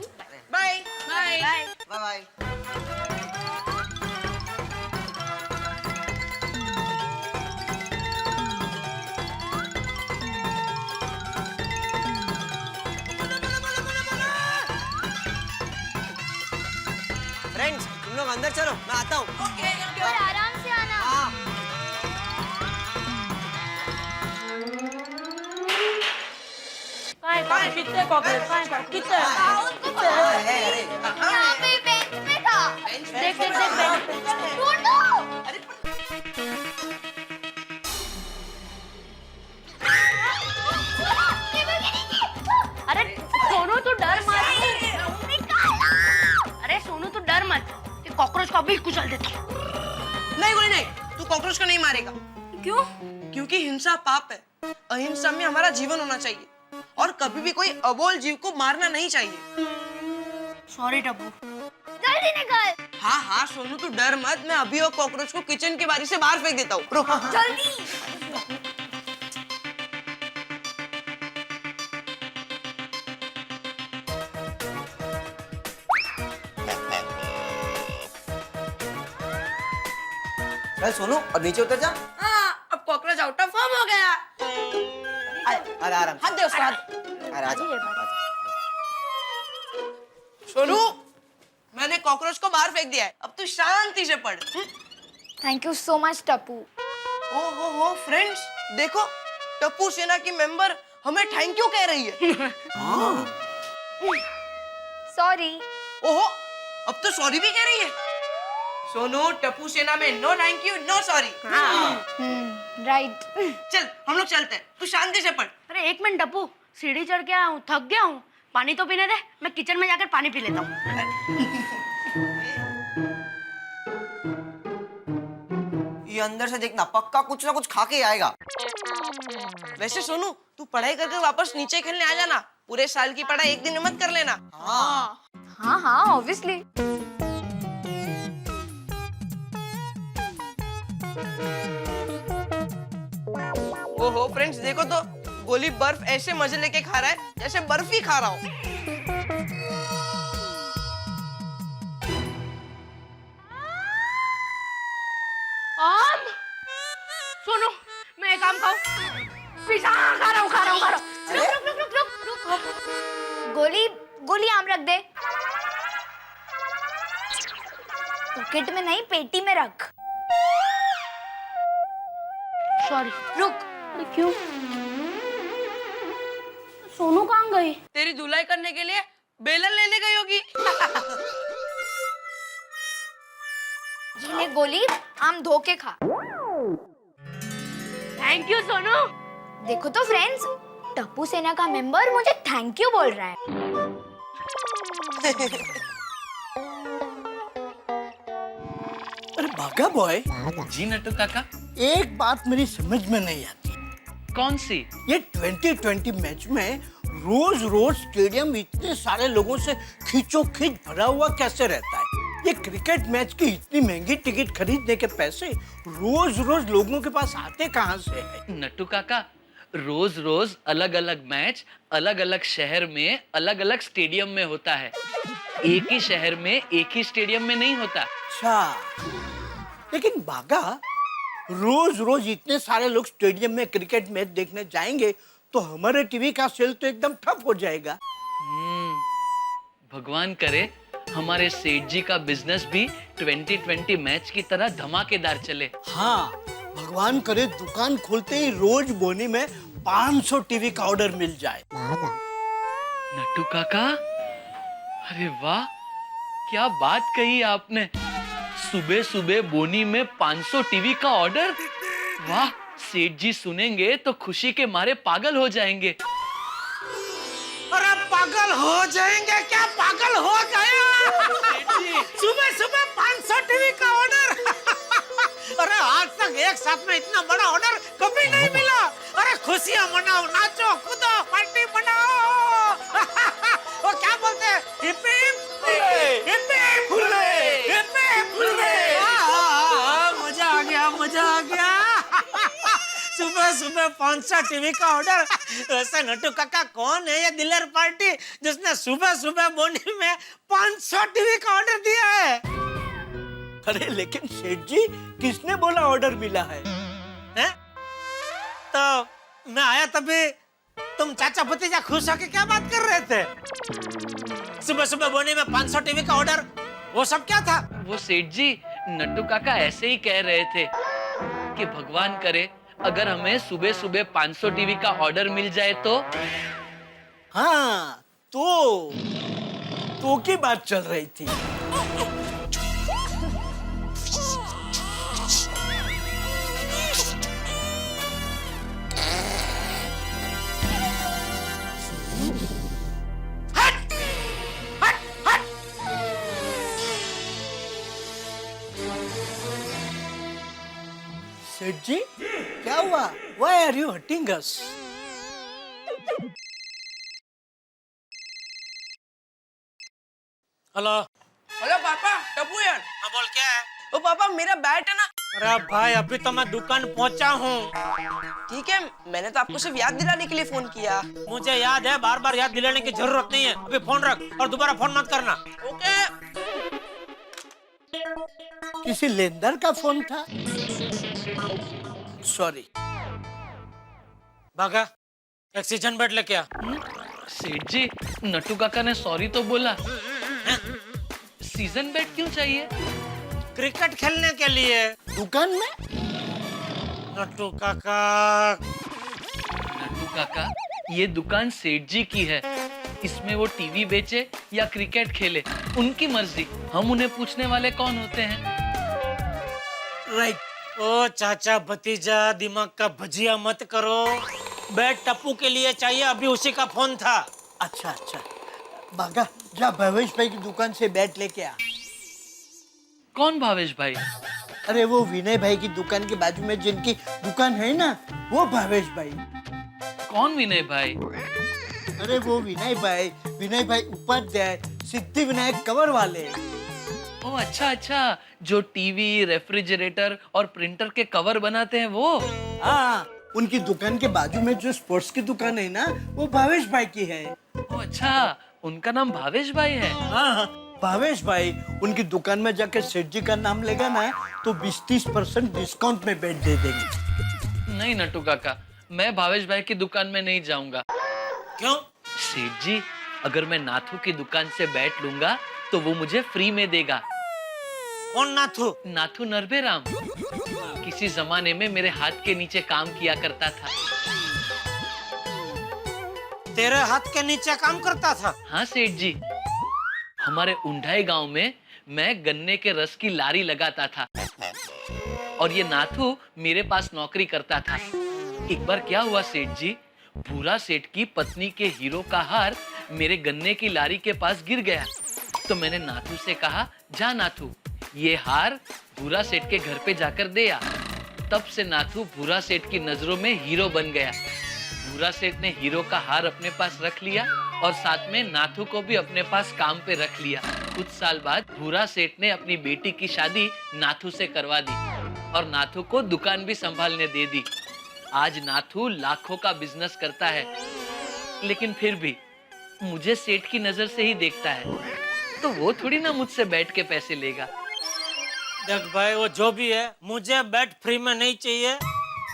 bye bye bye. Friends, तुम लोग अंदर चलो, मैं आता हूँ। ओके और आराम से आना। हाँ। कितने कॉकरोच? कितने? यहाँ पे बेंच पे था। देख बेंच। ढूंढो। अरे अभी कुचल देता हूँ। नहीं गोली नहीं, तू कॉकरोच को नहीं मारेगा। क्यों? क्योंकि हिंसा पाप है। अहिंसा में हमारा जीवन होना चाहिए और कभी भी कोई अबोल जीव को मारना नहीं चाहिए। सॉरी टप्पू। जल्दी निकल। हाँ हाँ सोनू तू डर मत, मैं अभी वो कॉकरोच को किचन की बारी से बाहर फेंक देता हूँ। रुक। जल्दी। चल सोनू अब नीचे उतर जा। हाँ, अब कॉकरोच आउट ऑफ फॉर्म हो गया। अरे आराम हाथ दे उसको हाथ। अरे आजा। सोनू मैंने कॉकरोच को बाहर फेंक दिया है, अब तू शांति से पढ़। Thank you so much Tappu. हो फ्रेंड्स देखो, टप्पू सेना की मेंबर हमें थैंक यू कह रही है। सॉरी। ओहो, अब तो सॉरी भी कह रही है। सोनू टप्पू सेना में no thank you no sorry. Right. चल हम लोग चलते हैं, तू शांति से पढ़। अरे एक मिनट टप्पू, सीढ़ी चढ़ के आया हूँ, थक गया हूँ, पानी तो पीने दे, मैं किचन में जाकर पानी पी लेता हूँ। ये अंदर से देखना, पक्का कुछ ना कुछ खा के आएगा। वैसे सोनू तू पढ़ाई करके वापस नीचे खेलने आ जाना, पूरे साल की पढ़ाई एक दिन में मत कर लेना। हाँ हाँ ऑब्वियसली। ओहो फ्रेंड्स देखो तो, गोली बर्फ ऐसे मजे लेके खा रहा है जैसे बर्फ ही खा रहा हो। सोनू मैं एक काम खाऊं? पिज़्ज़ा खा रहा हूँ। रुक। गोली आम रख दे। पॉकेट में नहीं, पेटी में रख। सॉरी। रुक। क्यों? सोनू कहाँ गई? तेरी धुलाई करने के लिए बेलन लेने गई होगी। ये गोली आम धो के खा। Thank you Sonu. देखो तो फ्रेंड्स, टप्पू सेना का मेंबर मुझे थैंक यू बोल रहा है। अरे भागा बॉय, जी नट्टू काका। एक बात मेरी समझ में नहीं आती। कौन सी? ये 2020 मैच में रोज रोज स्टेडियम इतने सारे लोगों से खींचोखींच भरा हुआ कैसे रहता है? ये क्रिकेट मैच की इतनी महंगी टिकट खरीदने के पैसे रोज रोज लोगों के पास आते कहाँ से है? नट्टू काका, रोज रोज अलग अलग मैच अलग अलग शहर में अलग अलग स्टेडियम में होता है। एक ही शहर में एक ही स्टेडियम में नहीं होता। अच्छा, लेकिन बागा, रोज रोज इतने सारे लोग स्टेडियम में क्रिकेट मैच देखने जाएंगे तो हमारे टीवी का सेल तो एकदम ठप हो जाएगा। भगवान करे हमारे सेठ जी का बिजनेस भी 2020 मैच की तरह धमाकेदार चले। हाँ, भगवान करे दुकान खोलते ही रोज बोनी में 500 टीवी का ऑर्डर मिल जाए। नट्टू काका, अरे वाह, क्या बात कही आपने। सुबह सुबह बोनी में 500 टीवी का ऑर्डर। वाह, सेठ जी सुनेंगे तो खुशी के मारे पागल हो जाएंगे। अरे पागल हो जाएंगे क्या? पागल हो गया। सुबह सुबह 500 टीवी का ऑर्डर। अरे आज तक एक साथ में इतना बड़ा ऑर्डर कभी नहीं मिला। अरे खुशियां मनाओ, नाचो कूदो, पार्टी बनाओ। वो क्या बोलते हैं? Hippie hippie hurray, hippie hurray. मजा आ गया, मजा आ गया। सुबह सुबह 500 टीवी का ऑर्डर। वैसे नट्टू काका कौन है ये दिलेर पार्टी जिसने सुबह सुबह बोनी में 500 टीवी का ऑर्डर दिया है? अरे लेकिन सेठ जी, किसने बोला ऑर्डर मिला है? हैं? तो मैं आया तभी तुम चाचा भतीजा खुश होके क्या बात कर रहे थे? सुबह सुबह बोनी में 500 टीवी का ऑर्डर, वो सब क्या था? वो सेठ जी नट्टू काका ऐसे ही कह रहे थे कि भगवान करे अगर हमें सुबह सुबह 500 टीवी का ऑर्डर मिल जाए तो। हाँ, तो की बात चल रही थी। सेठ जी क्या हुआ? Why are you hurting us? Hello. Hello पापा, टप्पू यार। हाँ बोल, क्या है? ओ पापा, मेरा बैट है ना। अरे भाई अभी तो मैं दुकान पहुंचा हूँ। ठीक है, मैंने तो आपको सिर्फ याद दिलाने के लिए फोन किया। मुझे याद है, बार बार याद दिलाने की जरूरत नहीं है। अभी फोन रख और दोबारा फोन मत करना। ओके। किसी लेनदार का फोन था? सॉरी। भागा, एक सीजन बेड लेके आ। सेठ जी, नट्टू काका ने सॉरी तो बोला। सीजन बेड क्यों चाहिए? क्रिकेट खेलने के लिए। दुकान में? नट्टू काका। नट्टू काका, ये दुकान सेठ जी की है। इसमें वो टीवी बेचे या क्रिकेट खेले, उनकी मर्जी। हम उन्हें पूछने वाले कौन होते हैं? राइट। ओ चाचा भतीजा, दिमाग का भजिया मत करो। बैट टप्पू के लिए चाहिए, अभी उसी का फोन था। अच्छा अच्छा, बागा जा भावेश भाई की दुकान से बैट लेके आ। कौन भावेश भाई? अरे वो विनय भाई की दुकान के बाजू में जिनकी दुकान है ना, वो भावेश भाई। कौन विनय भाई? अरे वो विनय भाई उपाध्याय, सिद्धि विनायक कवर वाले। ओह अच्छा अच्छा, जो टीवी, रेफ्रिजरेटर और प्रिंटर के कवर बनाते हैं वो? हाँ, उनकी दुकान के बाजू में जो स्पोर्ट्स की दुकान है ना, वो भावेश भाई की है। ओह अच्छा, उनका नाम भावेश भाई है? हाँ, भावेश भाई उनकी दुकान में जाकर सेठ जी का नाम लेगा ना, तो 20-30% डिस्काउंट में बैट दे देंगे। नहीं नट्टू काका, मैं भावेश भाई की दुकान में नहीं जाऊंगा। क्यों? सेठ जी, अगर मैं नाथू की दुकान से बैट लूंगा तो वो मुझे फ्री में देगा। कौन नाथू? नाथू नरभेराम। किसी जमाने में मेरे हाथ के नीचे काम किया करता था। तेरे हाथ के नीचे काम करता था? हाँ सेठ जी, हमारे उंढाई गांव में मैं गन्ने के रस की लारी लगाता था और ये नाथू मेरे पास नौकरी करता था। एक बार क्या हुआ सेठ जी, भूरा सेठ की पत्नी के हीरो का हार मेरे गन्ने की लारी के पास गिर गया। तो मैंने नाथू से कहा, जा नाथू, ये हार भूरा सेठ के घर पे जाकर दे आ। तब से नाथू भूरा सेठ की नजरों में हीरो बन गया। भूरा सेठ ने हीरो का हार अपने पास रख लिया और साथ में नाथू को भी अपने पास काम पे रख लिया। कुछ साल बाद भूरा सेठ ने अपनी बेटी की शादी नाथू से करवा दी और नाथू को दुकान भी संभालने दे दी। आज नाथू लाखों का बिजनेस करता है, लेकिन फिर भी मुझे सेठ की नजर से ही देखता है, तो वो थोड़ी ना मुझसे बैठ के पैसे लेगा। देख भाई, वो जो भी है, मुझे बैट फ्री में नहीं चाहिए।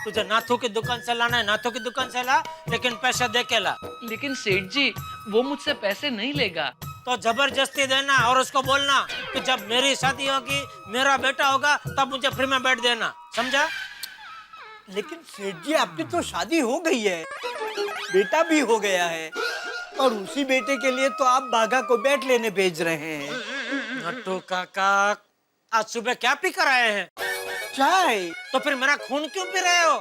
तुझे नाथू की दुकान से लाना है, नाथू की दुकान से ला, लेकिन पैसा दे के ला। लेकिन सेठ जी, वो मुझसे पैसे नहीं लेगा। तो जबरदस्ती देना और उसको बोलना कि जब मेरी शादी होगी, मेरा बेटा होगा, तब मुझे फ्री में बैट देना, समझा? लेकिन सेठ जी, आपकी तो शादी हो गई है, बेटा भी हो गया है, और उसी बेटे के लिए तो आप बागा को बैट लेने भेज रहे हैं। नट्टू काका, आज सुबह क्या पी कर आए हैं? चाय। तो फिर मेरा खून क्यों पी रहे हो?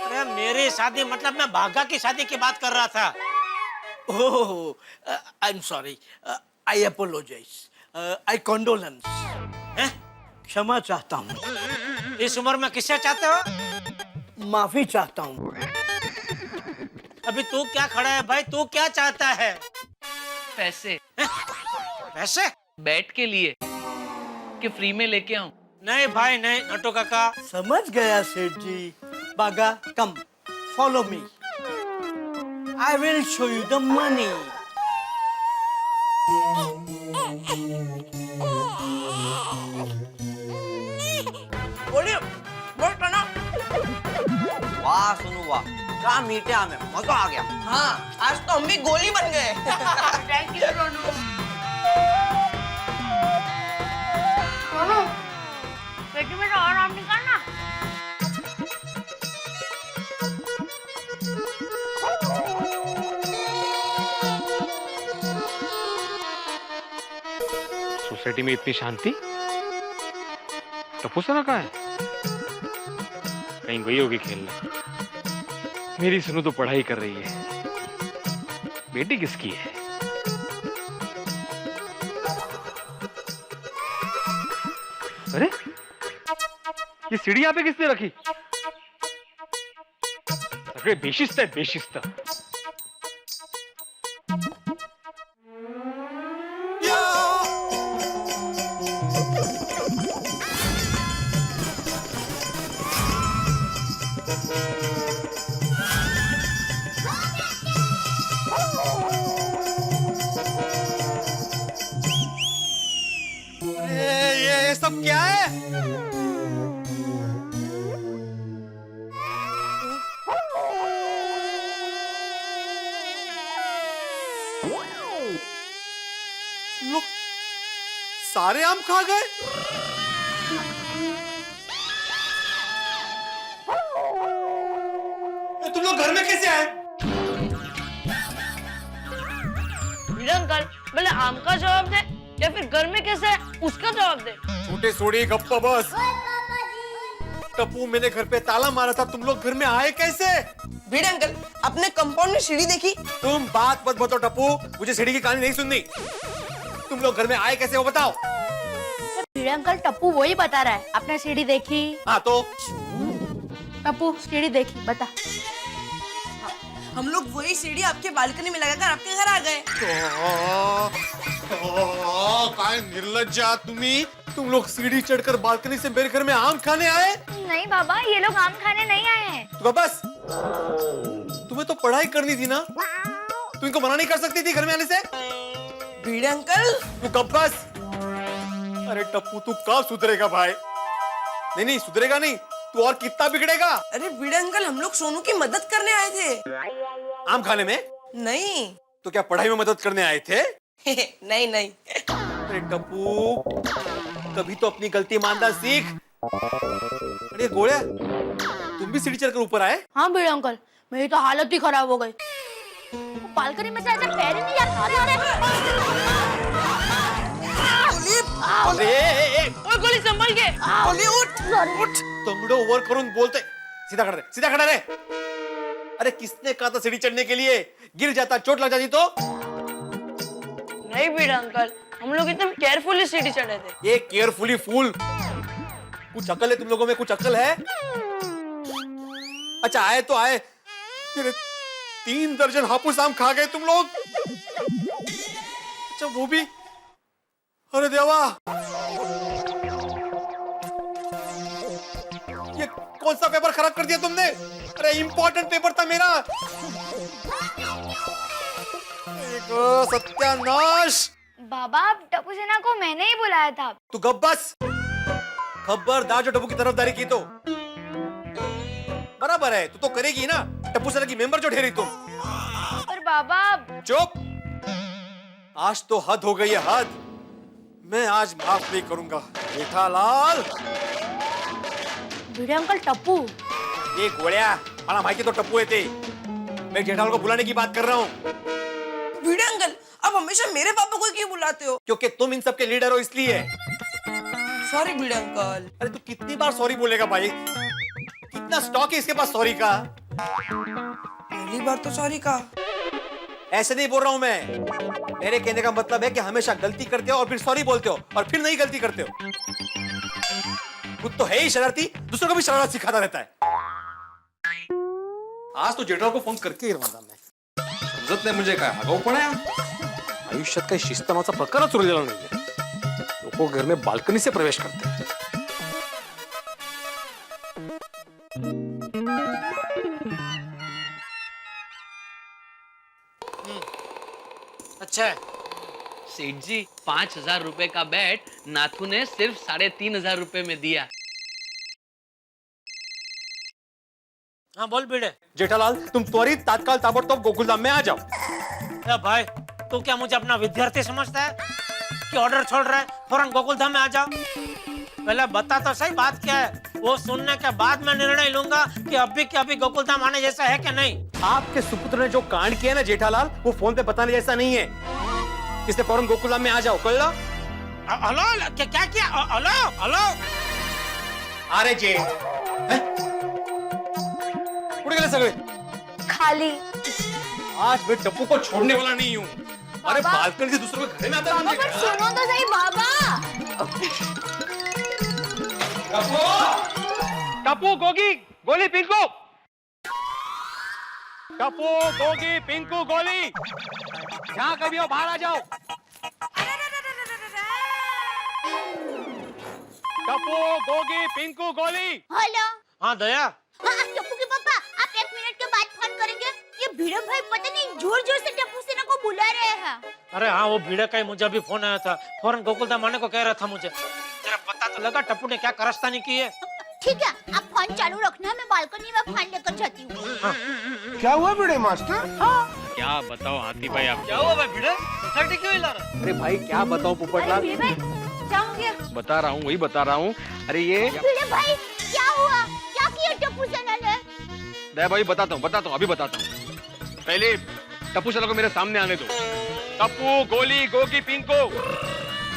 अरे मेरी शादी मतलब मैं बागा की शादी की बात कर रहा था। Oh, I am sorry, I apologise, I condolence. क्षमा चाहता हूँ। इस उम्र में किससे चाहते हो? माफी चाहता हूँ। अभी तू क्या खड़ा है भाई, तू क्या चाहता है? पैसे। पैसे? बैट के लिए कि फ्री में लेके आऊं? नहीं भाई नहीं नट्टू काका। समझ गया सेठ जी। Bagha, come, follow me, I will show you the money. बोलिए, बोल ना। वाह सोनू वाह, क्या मीठे आम है, मजा आ गया। हाँ, आज तो हम भी गोली बन गए। Thank you Sonu. पेटी में तो और आम निकालना। सोसाइटी में इतनी शांति, टप्पू सना कहाँ है? कहीं गई होगी खेलने। मेरी सुनू तो पढ़ाई कर रही है। बेटी किसकी है? अरे ये सीढ़ी यहाँ पे किसने रखी? सगळे बेशिस्त आहेत बेशिस्त. ये सब क्या है? लोग सारे आम खा गए. तुम लोग घर में कैसे आए? अंकल पहले आम का जवाब दे या फिर घर में कैसे है उसका जवाब दे. छोटे सोड़ी गप्पा बस. टप्पू मैंने घर पे ताला मारा था, तुम लोग घर में आए कैसे? भिड़े अंकल अपने कंपाउंड में सीढ़ी देखी. तुम बात मत बताओ टप्पू, मुझे सीढ़ी की कहानी नहीं सुननी. तुम लोग घर में आए कैसे वो बताओ. भिड़े अंकल टप्पू वही बता रहा है. आपने सीढ़ी देखी? हाँ तो टप्पू सीढ़ी देखी बता. हम लोग वही सीढ़ी आपके बालकनी में लगाकर आपके घर आ गए. काय निर्लज्जा तुम्ही. तुम लोग सीढ़ी चढ़कर बालकनी से मेरे घर में आम खाने आए. नहीं बाबा, ये लोग आम खाने नहीं आए हैं। तो बस तुम्हें तो पढ़ाई करनी थी ना, तू इनको मना नहीं कर सकती थी घर में आने से. भिड़े अंकल तू कब बस. अरे टप्पू तू कब सुधरेगा भाई. नहीं नहीं सुधरेगा नहीं, तू और कितना बिगड़ेगा. अरे भिड़े अंकल हम लोग सोनू की मदद करने आए थे. आम खाने में? नहीं. तो क्या पढ़ाई में मदद करने आए थे? नहीं नहीं. अरे टप्पू कभी तो अपनी गलती मानना सीख. अरे गोळ्या तुम भी सीढ़ी चढ़कर ऊपर आए? हाँ भिड़े अंकल मेरी तो हालत ही खराब हो गई. बालकनी में से ऐसे पैर ही नहीं जाते. अरे गोली संभल के. गोली उठ. तंगड़ो ओवर करून बोलते. सीधा खड़ा रे, सीधा खड़ा रे. अरे किसने कहा था सीढ़ी चढ़ने के लिए. गिर जाता, चोट लग जाती तो. नहीं भिड़े अंकल हम लोग एकदम केयरफुली सीढ़ी चढ़े थे. ये केयरफुली फूल. कुछ अकल है तुम लोगों में, कुछ अकल है. अच्छा आए तो आए, फिर 3 दर्जन हापुस आम खा गए तुम लोग. अच्छा वो भी. अरे देवा ये कौन सा पेपर खराब कर दिया तुमने. अरे इंपॉर्टेंट पेपर था मेरा. सत्यानाश. बाबा टप्पू सेना को मैंने ही बुलाया था. तू गप बस. खबरदार जो टप्पू की तरफदारी की तो. बराबर है, तू तो करेगी ना. टप्पू सेना की मेंबर जो ठहरी तुम. पर बाबा. चुप. आज तो हद हो गई है, हद. मैं आज माफ नहीं करूंगा. जेठालाल. भिड़े अंकल टप्पू. ये गोळ्या मला माहिती तो टप्पू है ते. मैं जेठालाल को बुलाने की बात कर रहा हूँ. भिड़े अंकल अब हमेशा मेरे पापा को क्यों बुलाते हो. क्योंकि तुम इन सब के लीडर हो इसलिए. सॉरी भिड़े अंकल. अरे तू कितनी बार सॉरी बोलेगा भाई. कितना स्टॉक है इसके पास सॉरी का. पहली बार तो सॉरी का. ऐसे नहीं बोल रहा हूं मैं. मेरे कहने का मतलब है कि हमेशा गलती करते हो और फिर सॉरी बोलते हो और फिर नहीं गलती करते हो. खुद तो है ही शरारती, दूसरों को भी शरारत सिखाता रहता है. आज तो जेठालाल को फोन करके ही रहा मैं. समजत नाही म्हणजे काय, आगाऊ पण आहे. आयुष्यात काही शिस्त नावाचा प्रकारच उरलेला नाहीये. लोक घर में बालकनी से प्रवेश करते हैं. अच्छा है. सेठ जी 5,000 रुपए का बैट नाथू ने सिर्फ 3,500 रुपए में दिया. हाँ बोल भिड़े. जेठालाल तुम त्वरित तात्काल ताबड़तोब गोकुलधाम में आ जाओ. ए भाई तू क्या मुझे अपना विद्यार्थी समझता है कि ऑर्डर छोड़ रहा है फौरन गोकुलधाम में आ जाओ. पहले बता तो सही बात क्या है. वो सुनने के बाद मैं निर्णय लूंगा कि अभी के अभी गोकुलधाम आने जैसा है कि नहीं. आपके सुपुत्र ने जो कांड किया ना जेठालाल, वो फोन पे बताने जैसा नहीं है. इसलिए फौरन गोकुलधाम में आ जाओ. कल लो. हेलो क्या किया. Hello hello. अरे जे उड़ गए सगळे. खाली. आज मैं टप्पू को छोड़ने वाला नहीं हूँ. अरे बालकनी से दूसरों के घर में आता है. बाबा पर सुनो तो सही बाबा. टप्पू गोगी गोली पिंको. टप्पू, गोगी, पिंकू, गोली, जहाँ कभी हो बाहर आ जाओ। टप्पू, गोगी, पिंकू, गोली। हेलो। हाँ दया। हाँ टप्पू के पापा, आप 1 मिनट के बाद फोन करेंगे। ये भिड़े भाई पता नहीं जोर जोर से टप्पू सेना को बुला रहे हैं। अरे हाँ, वो भिड़े का ही मुझे अभी फोन आया था। फौरन गोकुलधाम आने को कह रहा था मुझे। जरा पता तो लगा टप्पू ने क्या कारस्तानी की है। ठीक है, आप फोन चालू रखना, मैं बालकनी में फोन लेकर जाती हूँ। क्या हुआ भिड़े मास्टर? क्या बताओ हाथी भाई आप? क्या हुआ भाई भिड़े? सोसाइटी क्यों हिला रहा? अरे भाई क्या बताओ पोपटलाल? क्या हो गया? बता रहा हूँ, वही बता रहा हूँ। अरे ये भिड़े भाई क्या हुआ? क्या किया टप्पू सेना ने? दया भाई बताता हूँ, अभी बताता हूँ। पहले टप्पू सेना को मेरे सामने आने दो। टप्पू, गोली, गोगी, पिंकू,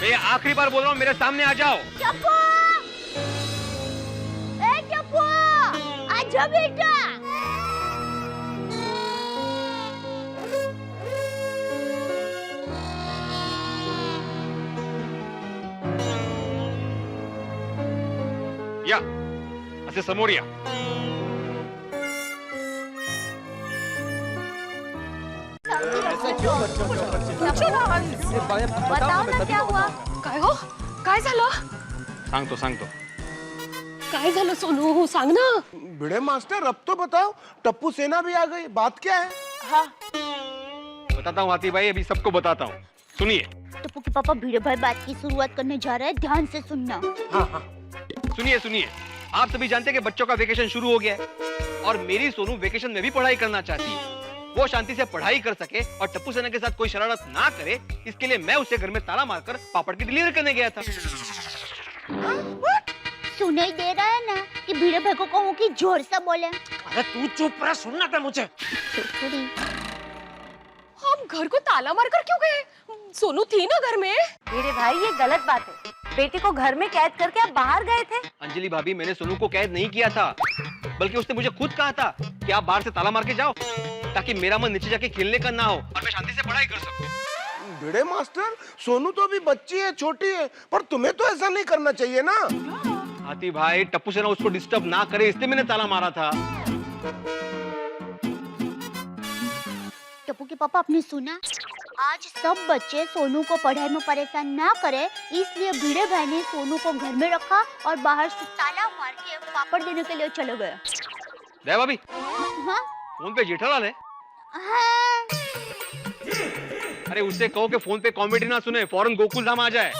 मैं आखिरी बार बोल रहा हूँ, मेरे सामने आ जाओ। टप्पू! ए टप्पू! आजा बेटा। या असे समोर या। बताओ ना क्या हुआ? काय हो? काय झालं? सांगतो। काय झालं सोनू? सांग ना. भिड़े मास्टर अब तो बताओ, टप्पू सेना भी आ गई, बात क्या है? हाँ बताता हूँ हाथी भाई, अभी सबको बताता हूँ, सुनिए। टप्पू के पापा भिड़े भाई बात की शुरुआत करने जा रहे हैं, ध्यान से सुनना। सुनिए, आप सभी जानते हैं कि बच्चों का वेकेशन शुरू हो गया है और मेरी सोनू वेकेशन में भी पढ़ाई करना चाहती है। वो शांति से पढ़ाई कर सके और टप्पू सेना के साथ कोई शरारत ना करे, इसके लिए मैं उसे घर में ताला मारकर पापड़ की डिलीवरी करने गया था। सुनाई दे रहा है ना कि भिड़े भाई को कहूँ कि जोर से बोले। अरे तू चुप रह, सुनना था मुझे। हम घर को ताला मारकर क्यों गए? सोनू थी ना घर में। मेरे भाई ये गलत बात है। बेटी को घर में कैद करके आप बाहर गए थे। अंजलि भाभी, मैंने सोनू को कैद नहीं किया था, बल्कि उसने मुझे खुद कहा था कि आप बाहर से ताला मार के जाओ ताकि मेरा मन नीचे जाके खेलने का ना हो और मैं शांति से पढ़ाई कर सकूं। भिड़े मास्टर, सोनू तो अभी बच्ची है, छोटी है, पर तुम्हें तो ऐसा नहीं करना चाहिए ना। हाथी भाई, टप्पू सेना उसको डिस्टर्ब ना करे, इसलिए मैंने ताला मारा था। टप्पू के पापा आपने सुना? आज सब बच्चे सोनू को पढ़ाई में परेशान ना करे, इसलिए भिड़े भाई ने सोनू को घर में रखा और बाहर से ताला मार के पापड़ देने के लिए चले गए। दया भाभी, हाँ? फोन पे जेठालाल है। हाँ। अरे उससे कहो कि फोन पे कॉमेडी ना सुने, फौरन गोकुलधाम आ जाए।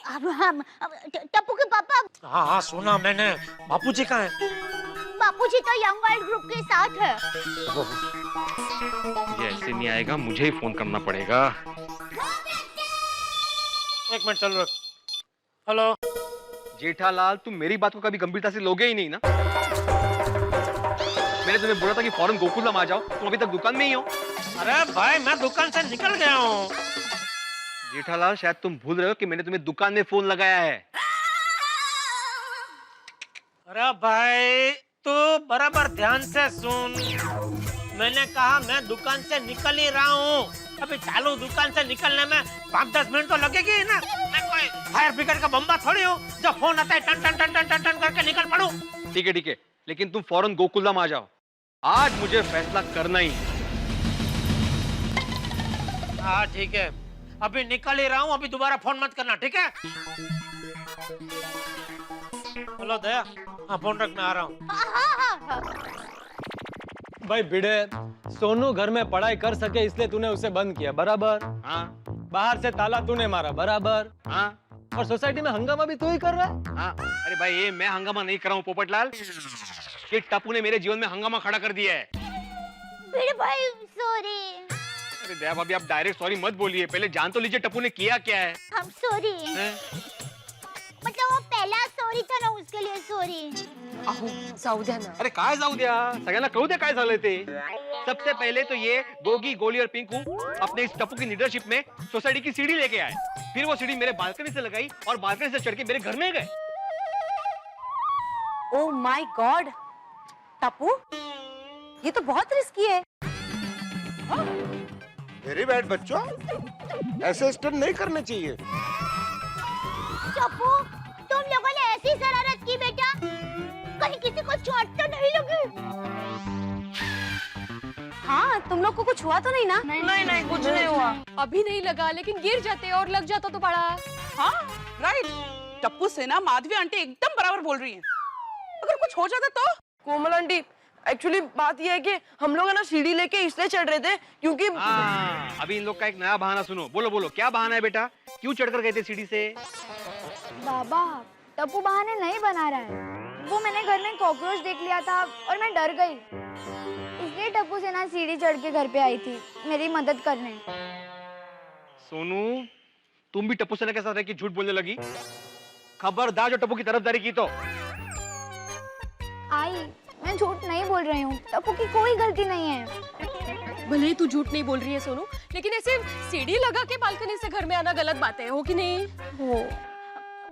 अब हम टप्पू के पापा। हाँ सुना मैंने। बापूजी कहाँ है? बापूजी तो यंग वर्ल्ड ग्रुप के साथ है। ये ऐसे नहीं आएगा, मुझे ही फोन करना पड़ेगा। 1 मिनट चलो। हेलो जेठालाल, तुम मेरी बात को कभी गंभीरता से लोगे ही नहीं ना। मैंने तुम्हें बोला था कि फौरन गोकुलधाम आ जाओ, तुम अभी तक दुकान में ही हो। अरे भाई मैं दुकान से निकल गया हूँ। जेठालाल, शायद तुम भूल रहे हो कि मैंने तुम्हें दुकान में फोन लगाया है। अरे भाई तू बराबर ध्यान से सुन। मैंने कहा मैं दुकान से निकल ही रहा हूँ। अभी चालू दुकान से निकलने में 5-10 मिनट तो लगेगी ही ना। मैं कोई फायर ब्रिगेड का बम्बा थोड़ी हूँ जो फोन आता है टन टन टन टन टन टन करके निकल पड़ूं। ठीक है, लेकिन तुम फौरन गोकुलधाम आ जाओ। आज मुझे फैसला करना ही है। हाँ ठीक है, अभी निकल ही रहा हूँ, अभी दोबारा फोन मत करना, ठीक है? हेलो दया, हाँ फोन रख, मैं आ रहा हूँ। भाई भिड़े, सोनू घर में पढ़ाई कर सके इसलिए तूने उसे बंद किया, बराबर? हाँ। बाहर से ताला तूने मारा, बराबर? हाँ। और सोसाइटी में हंगामा भी तू ही कर रहा है? हाँ। अरे भाई, ये मैं हंगामा नहीं कर रहा हूँ पोपटलाल, ये टप्पू ने मेरे जीवन में हंगामा खड़ा कर दिया है। भिड़े भाई सॉरी। अरे दया भाभी, आप डायरेक्ट सॉरी मत बोलिए, पहले जान तो लीजिए टप्पू ने किया क्या है। हम सॉरी। मतलब वो पहला सॉरी था ना, उसके लिए सॉरी। अहो जाऊ द्या ना। अरे काय जाऊ द्या, सगळ्यांना कळू द्या काय झालं ते। सबसे पहले तो ये गोगी, गोली और पिंकू अपने इस टप्पू की लीडरशिप में सोसाइटी की सीढ़ी लेके आए। फिर वो सीढ़ी मेरे बालकनी से लगाई और बालकनी से चढ़ के मेरे घर में गए। ओह माय गॉड टप्पू, ये तो बहुत रिस्की है। वेरी बैड बच्चों, ऐसे स्टंट नहीं करने चाहिए। टप्पू, तुम लोगों ने ऐसी शरारत की बेटा, कहीं किसी को चोट तो नहीं लगी? तुम लोग को कुछ हुआ तो नहीं ना? नहीं कुछ नहीं हुआ। अभी नहीं लगा, लेकिन गिर जाते और लग जाता तो बड़ा। हाँ राइट, टप्पू से ना माधवी आंटी एकदम बराबर बोल रही हैं। अगर कुछ हो जाता तो? कोमल आंटी, एक्चुअली बात यह है कि हम लोग है ना सीढ़ी लेके इसलिए चढ़ रहे थे क्योंकि अभी इन लोग का एक नया बहाना सुनो। बोलो बोलो, क्या बहाना है बेटा? क्यों चढ़कर गए थे सीढ़ी से? बाबा, टप्पू बहाने नहीं बना रहा है। वो मैंने घर में कॉकरोच देख लिया था और मैं डर गई, इसलिए टप्पू से ना सीढ़ी चढ़ के घर पे आई थी मेरी मदद करने। सोनू, तुम भी टप्पू सेना के साथ रह के झूठ बोलने लगी। खबरदार जो टप्पू की तरफदारी की तो। आई, मैं झूठ नहीं बोल रही हूँ, टप्पू की कोई गलती नहीं है। भले ही तू झूठ नहीं बोल रही है सोनू, लेकिन ऐसे सीढ़ी लगा के बालकनी से घर में आना गलत बात है, हो कि नहीं? हो।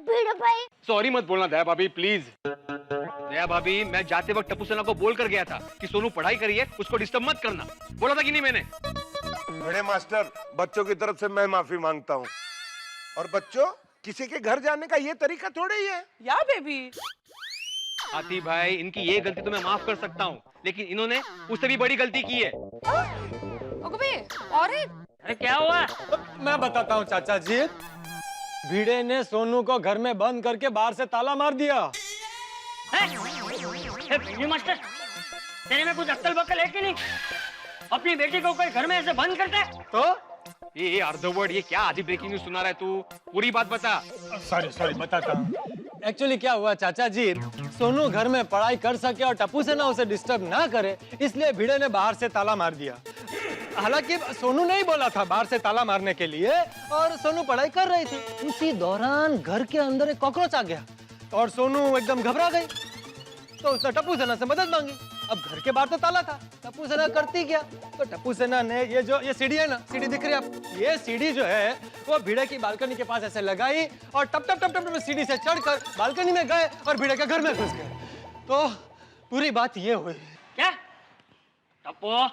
भिड़ो भाई, सॉरी मत बोलना दया भाभी, प्लीज। दया भाभी, मैं जाते वक्त टप्पू सेना को बोल कर गया था कि सोनू पढ़ाई करिए, उसको डिस्टर्ब मत करना। बोला था कि नहीं मैंने? बड़े मास्टर, बच्चों की तरफ से मैं माफी मांगता हूँ। और बच्चों, किसी के घर जाने का ये तरीका थोड़ा ही है। या बेबी, हाथी भाई, इनकी ये गलती तो मैं माफ कर सकता हूँ, लेकिन इन्होंने उससे भी बड़ी गलती की है। और अरे क्या हुआ? मैं बताता हूँ चाचा जी। भिड़े ने सोनू को घर में बंद करके बाहर से ताला मार दिया। मास्टर, तेरे में कुछ अक्ल बक्ल है कि नहीं? अपनी बेटी को कोई घर में ऐसे बंद करता है? तो ये अर्धवर्ड, ये क्या आधी ब्रेकिंग न्यूज सुना रहा है तू? पूरी बात बता। सॉरी बताता हूँ। एक्चुअली क्या हुआ चाचा जी, सोनू घर में पढ़ाई कर सके और टप्पू से ना उसे डिस्टर्ब ना करे, इसलिए भिड़े ने बाहर से ताला मार दिया। हालांकि सोनू नहीं बोला था बाहर से ताला मारने के लिए, और सोनू पढ़ाई कर रही थी। उसी दौरान घर के अंदर एक कॉकरोच आ गया और सोनू एकदम घबरा गई, तो उसने टप्पू सेना से मदद मांगी। अब घर के बाहर तो ताला था, टप्पू सेना करती क्या? तो टप्पू सेना ने ये सीढ़ी है ना, सीढ़ी दिख रही है आप, ये सीढ़ी जो है वो भिड़े की बालकनी के पास ऐसे लगाई और टप टप टप टप सीढ़ी से चढ़कर बालकनी में गए और भिड़े के घर में घुस गए। तो पूरी बात ये हुई। क्या टप्पू?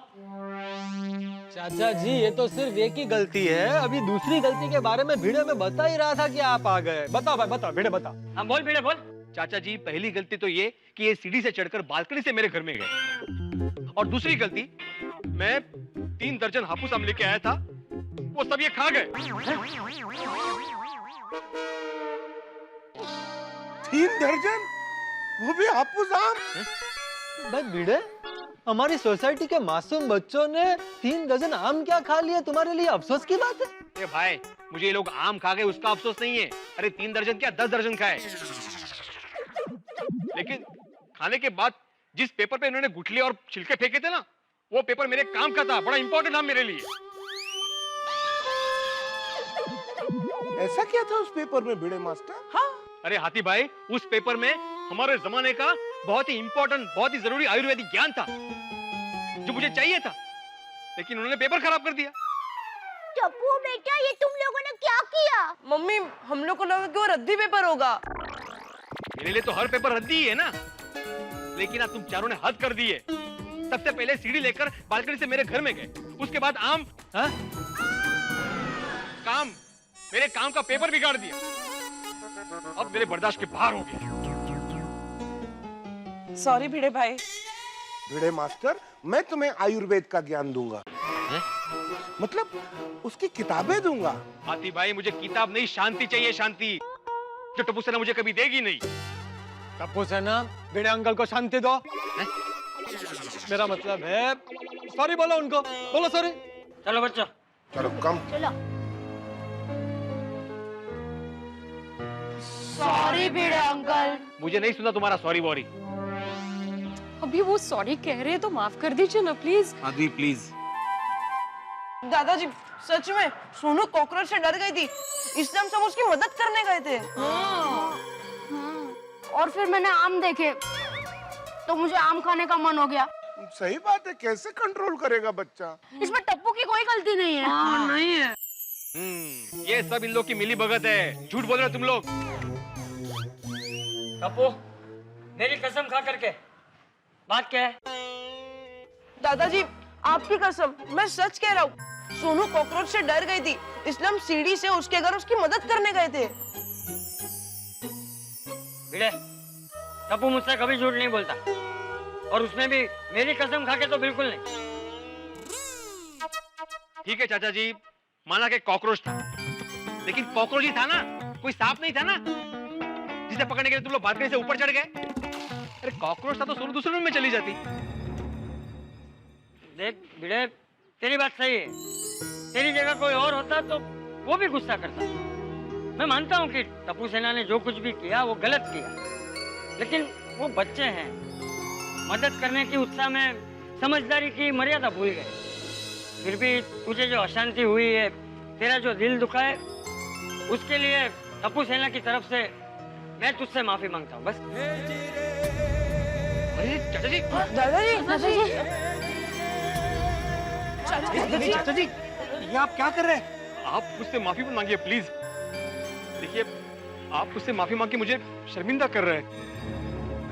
चाचा जी, ये तो सिर्फ एक ही गलती है, अभी दूसरी गलती के बारे में भिड़े में बता ही रहा था कि आप आ गए। बताओ भाई, बताओ भिड़े, बताओ। हाँ बोल भिड़े बोल। चाचा जी, पहली गलती तो ये कि ये सीढ़ी से चढ़कर बालकनी से मेरे घर में गए, और दूसरी गलती, मैं 3 दर्जन हापुस आम लेके आया था, वो सब ये खा गए। 3 दर्जन? वो भी हापुस आम? भाई भिड़े, हमारी सोसाइटी के मासूम बच्चों ने 3 दर्जन आम क्या खा लिए, तुम्हारे लिए अफसोस की बात है? अरे भाई, मुझे ये लोग आम खा गए उसका अफसोस नहीं है। अरे 3 दर्जन क्या, 10 दर्जन खाए। लेकिन खाने के बाद जिस पेपर पे इन्होंने गुठली और छिलके फेंके थे ना, वो पेपर मेरे काम का था, बड़ा इंपॉर्टेंट था मेरे लिए। ऐसा क्या था उस पेपर में भिड़े मास्टर? हाँ, अरे हाथी भाई, उस पेपर में हमारे जमाने का बहुत ही इंपॉर्टेंट, बहुत ही जरूरी आयुर्वेदिक ज्ञान था जो मुझे चाहिए था, लेकिन उन्होंने पेपर खराब कर दिया। टप्पू बेटा, ये तुम लोगों ने क्या किया? मम्मी, हम लोग को लगा कि वो रद्दी पेपर होगा। मेरे लिए तो हर पेपर रद्दी ही है ना, लेकिन आज तुम चारों ने हद कर दी है। सबसे पहले सीढ़ी लेकर बालकनी से मेरे घर में गए, उसके बाद आम काम, मेरे काम का पेपर बिगाड़ दिया। अब मेरे बर्दाश्त के बाहर हो गया। सॉरी भिड़े भाई। भिड़े मास्टर, मैं तुम्हें आयुर्वेद का ज्ञान दूंगा। मतलब उसकी किताबें दूंगा। हाथी भाई, मुझे किताब नहीं, शांति चाहिए, शांति, जो टप्पू सेना मुझे कभी देगी नहीं। टप्पू सेना, भिड़े अंकल को शांति दो। मेरा मतलब है, सॉरी बोलो उनको, बोलो सॉरी। चलो बच्चों, चलो कम। चलो। सॉरी भिड़े अंकल। मुझे नहीं सुना तुम्हारा सॉरी वॉरी। अभी वो सॉरी कह रहे हैं तो माफ कर दीजिए ना प्लीज। हाथी प्लीज। दादाजी, सच में सोनू कॉकरोच से डर गई थी, इसलिए हम सब उसकी मदद करने गए थे। और फिर मैंने आम देखे तो मुझे आम खाने का मन हो गया। सही बात है, कैसे कंट्रोल करेगा बच्चा? इसमें टप्पू की कोई गलती नहीं है। नहीं है। ये सब इन लोग की मिली भगत है, झूठ बोल रहे हो तुम लोग। टप्पू, मेरी कसम खा करके बात क्या है? दादाजी, आपकी कसम, मैं सच कह रहा हूँ, सोनू कॉकरोच से डर गई थी, इसलिए हम सीढ़ी से उसके घर उसकी मदद करने गए थे। भिड़े, टप्पू मुझसे कभी झूठ नहीं बोलता, और उसमें भी मेरी कसम खा के तो बिल्कुल नहीं। ठीक है चाचा जी, माना कि कॉकरोच था, लेकिन कॉकरोच ही था ना, कोई सांप नहीं था ना जिसे पकड़ने के लिए तुम लोग बालकनी से ऊपर चढ़ गए। अरे कॉकरोच था तो सोनू दूसरे रूम में चली जाती। देख भिड़े, तेरी बात सही है। तेरी जगह कोई और होता तो वो भी गुस्सा करता। मैं मानता हूँ कि टप्पू सेना ने जो कुछ भी किया वो गलत किया, लेकिन वो बच्चे हैं, मदद करने की उत्साह में समझदारी की मर्यादा भूल गए। फिर भी तुझे जो अशांति हुई है, तेरा जो दिल दुखा है, उसके लिए टप्पू सेना की तरफ से मैं तुझसे माफी मांगता हूँ बस। अरे चाचा जी, चाचा जी, ये आप क्या कर रहे हैं? आप मुझसे माफी मांगिए प्लीज। देखिए, आप मुझसे माफी मांग के मुझे शर्मिंदा कर रहे हैं।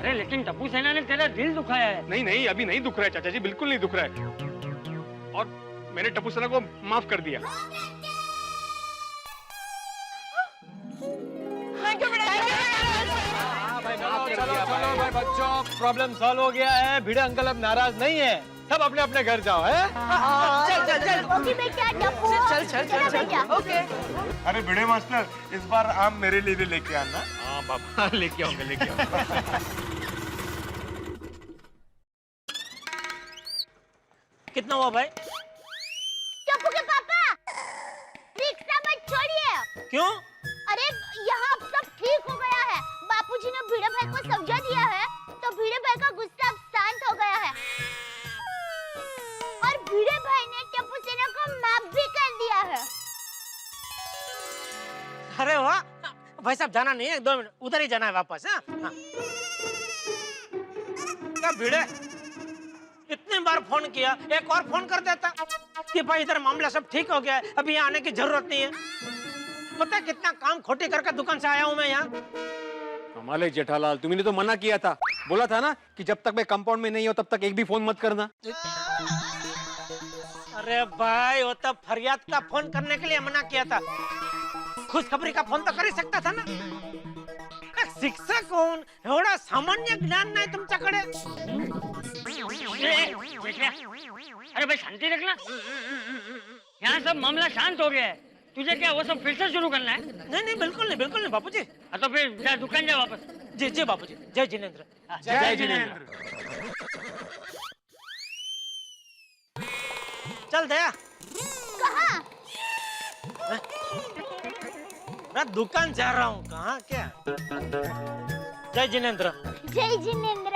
अरे लेकिन टप्पू सेना ने तेरा दिल दुखाया है। नहीं नहीं, अभी नहीं दुख रहा है चाचा जी, बिल्कुल नहीं दुख रहा है। और मैंने टप्पू सेना को माफ कर दिया। चलो भाई बच्चों, प्रॉब्लम सॉल्व हो गया है। भिड़े अंकल अब नाराज नहीं है, सब अपने अपने घर जाओ। है ओके। अरे भिड़े मास्टर, इस बार आम मेरे लिए भी लेके आना। हाँ बाबा, लेके आऊंगा, लेके आऊंगा। कितना हुआ भाई? टप्पू के पापा, रिक्शा मत छोड़िए। क्यों? अरे यहाँ सब ठीक हो गया है। बापूजी ने भिड़े भाई को समझा दिया है, तो भिड़े भाई का गुस्सा अब शांत हो गया है। और भिड़े भाई ने टप्पू सेना को माफ भी कर दिया है। अरे वाह भाई साहब, जाना नहीं है, 2 मिनट उधर ही जाना है वापस। हाँ? क्या भिड़े, इतनी बार फोन किया, एक और फोन कर देता कि भाई इधर मामला सब ठीक हो गया है, अभी यहाँ आने की जरूरत नहीं है। पता है कितना काम खोटी करके दुकान से आया हूँ मैं यहाँ। कमाल है जेठालाल, तुमने तो मना किया था, बोला था ना कि जब तक मैं कंपाउंड में नहीं हो तब तक एक भी फोन मत करना। अरे भाई, वो तो फरियाद का फोन करने के लिए मना किया था, खुशखबरी का फोन तो कर ही सकता था ना। शिक्षक कौन, एवढा सामान्य ज्ञान नाही तुमच्याकडे? अरे भाई शांति रखना। यहाँ सब मामला शांत हो गया है, तुझे क्या वो सब फिर से शुरू करना है? नहीं नहीं, बिल्कुल नहीं बापूजी। तो फिर जा दुकान जा वापस। जी जी बापूजी, जय जिनेंद्र। जय जिनेंद्र। चल दया। कहाँ? मैं दुकान जा रहा हूँ। कहाँ क्या? जय जिनेंद्र। जय जिनेंद्र।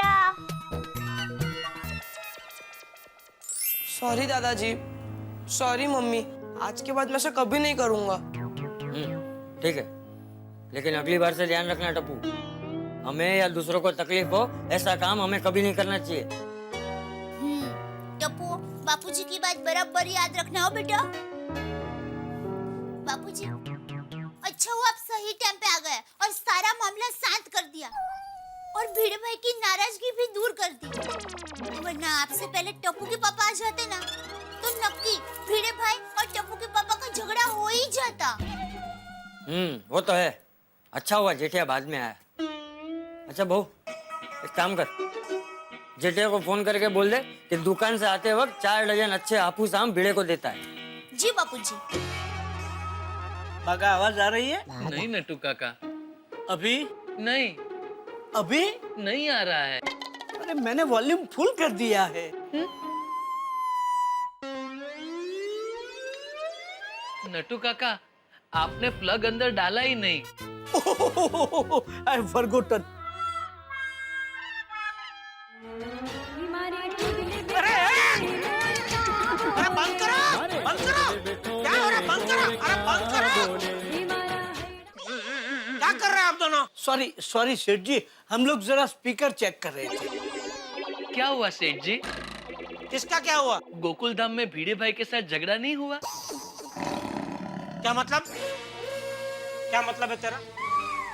सॉरी दादाजी, सॉरी मम्मी, आज के बाद मैं ऐसा कभी नहीं करूंगा। ठीक है, लेकिन अगली बार से ध्यान रखना टप्पू, हमें या दूसरों को तकलीफ हो ऐसा काम हमें कभी नहीं करना चाहिए। टप्पू, बापूजी की बात बराबर याद रखना हो बेटा। बापूजी, अच्छा हुआ आप सही टाइम पे आ गए और सारा मामला शांत कर दिया और भिड़े भाई की नाराजगी भी दूर कर दी। वरना आपसे पहले टप्पू के पापा आ जाते ना, तो नक्की भिड़े भाई और टप्पू के पापा का झगड़ा हो ही जाता। वो तो है। अच्छा हुआ जेठिया बाद में आया। अच्छा बहू, एक काम कर, जेठिया को फोन करके बोल दे कि दुकान से आते वक्त 4 डजन अच्छे हाफूस आम भिड़े को देता है। जी बापूजी। बागा आवाज आ रही है? नहीं नट्टू काका, अभी नहीं, अभी नहीं आ रहा है। अरे मैंने वॉल्यूम फुल कर दिया है। नट्टू काका, आपने प्लग अंदर डाला ही नहीं। I have forgotten. अरे बंद करो, बंद करो। क्या हो रहा है? बंद करो, अरे बंद करो। क्या कर रहे हैं आप दोनों? सॉरी सेठ जी, हम लोग जरा स्पीकर चेक कर रहे थे। क्या हुआ सेठ जी? किसका क्या हुआ? गोकुल धाम में भिड़े भाई के साथ झगड़ा नहीं हुआ? क्या मतलब? क्या मतलब है तेरा?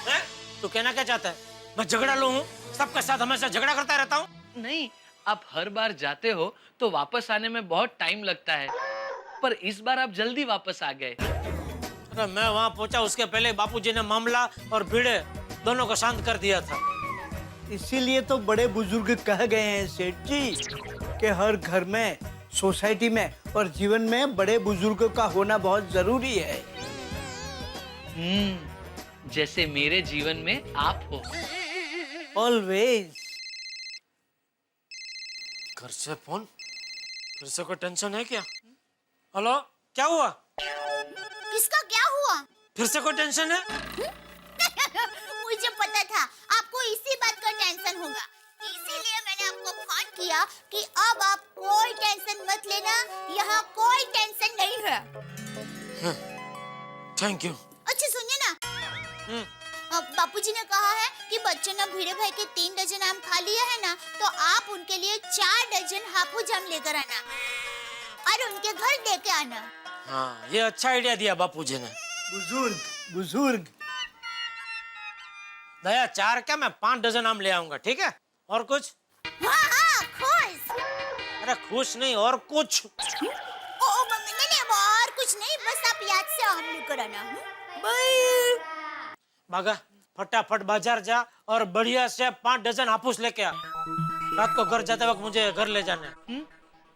हैं? तू कहना क्या चाहता है? मैं झगड़ा लू हूँ? सबके साथ हमेशा झगड़ा करता रहता हूँ? नहीं, आप हर बार जाते हो तो वापस आने में बहुत टाइम लगता है, पर इस बार आप जल्दी वापस आ गए। अरे मैं वहाँ पहुँचा उसके पहले बापूजी ने मामला और भिड़े दोनों को शांत कर दिया था। इसीलिए तो बड़े बुजुर्ग कह गए हैं सेठ जी कि हर घर में सोसाइटी में और जीवन में बड़े बुजुर्गों का होना बहुत जरूरी है। जैसे मेरे जीवन में आप हो। ऑलवेज। घर से फोन, फिर से कोई टेंशन है क्या? हेलो, क्या हुआ? किसका क्या हुआ? फिर से कोई टेंशन है? मुझे पता था आपको इसी बात का टेंशन होगा, इसीलिए मैंने आपको फोन किया कि अब आप कोई टेंशन मत लेना, यहाँ कोई टेंशन नहीं है। Thank you. अच्छा सुनिए ना, बापूजी ने कहा है कि बच्चों ने भिड़े भाई के 3 डजन आम खा लिए है ना, तो आप उनके लिए 4 डजन हापुस आम लेकर आना और उनके घर लेके आना। हाँ, ये अच्छा आइडिया दिया बापूजी ने। बुजुर्ग। दया 4 क्या, मैं 5 डजन आम ले आऊंगा, ठीक है? और कुछ? हाँ, खुश। अरे खुश नहीं, और कुछ? नहीं, और कुछ नहीं, बस आप याद से आम लेकर आना। बाय। भागा, फटाफट बाजार जा और बढ़िया से 5 डजन हापुस लेके आ। रात को घर जाते वक्त मुझे घर ले जाना है।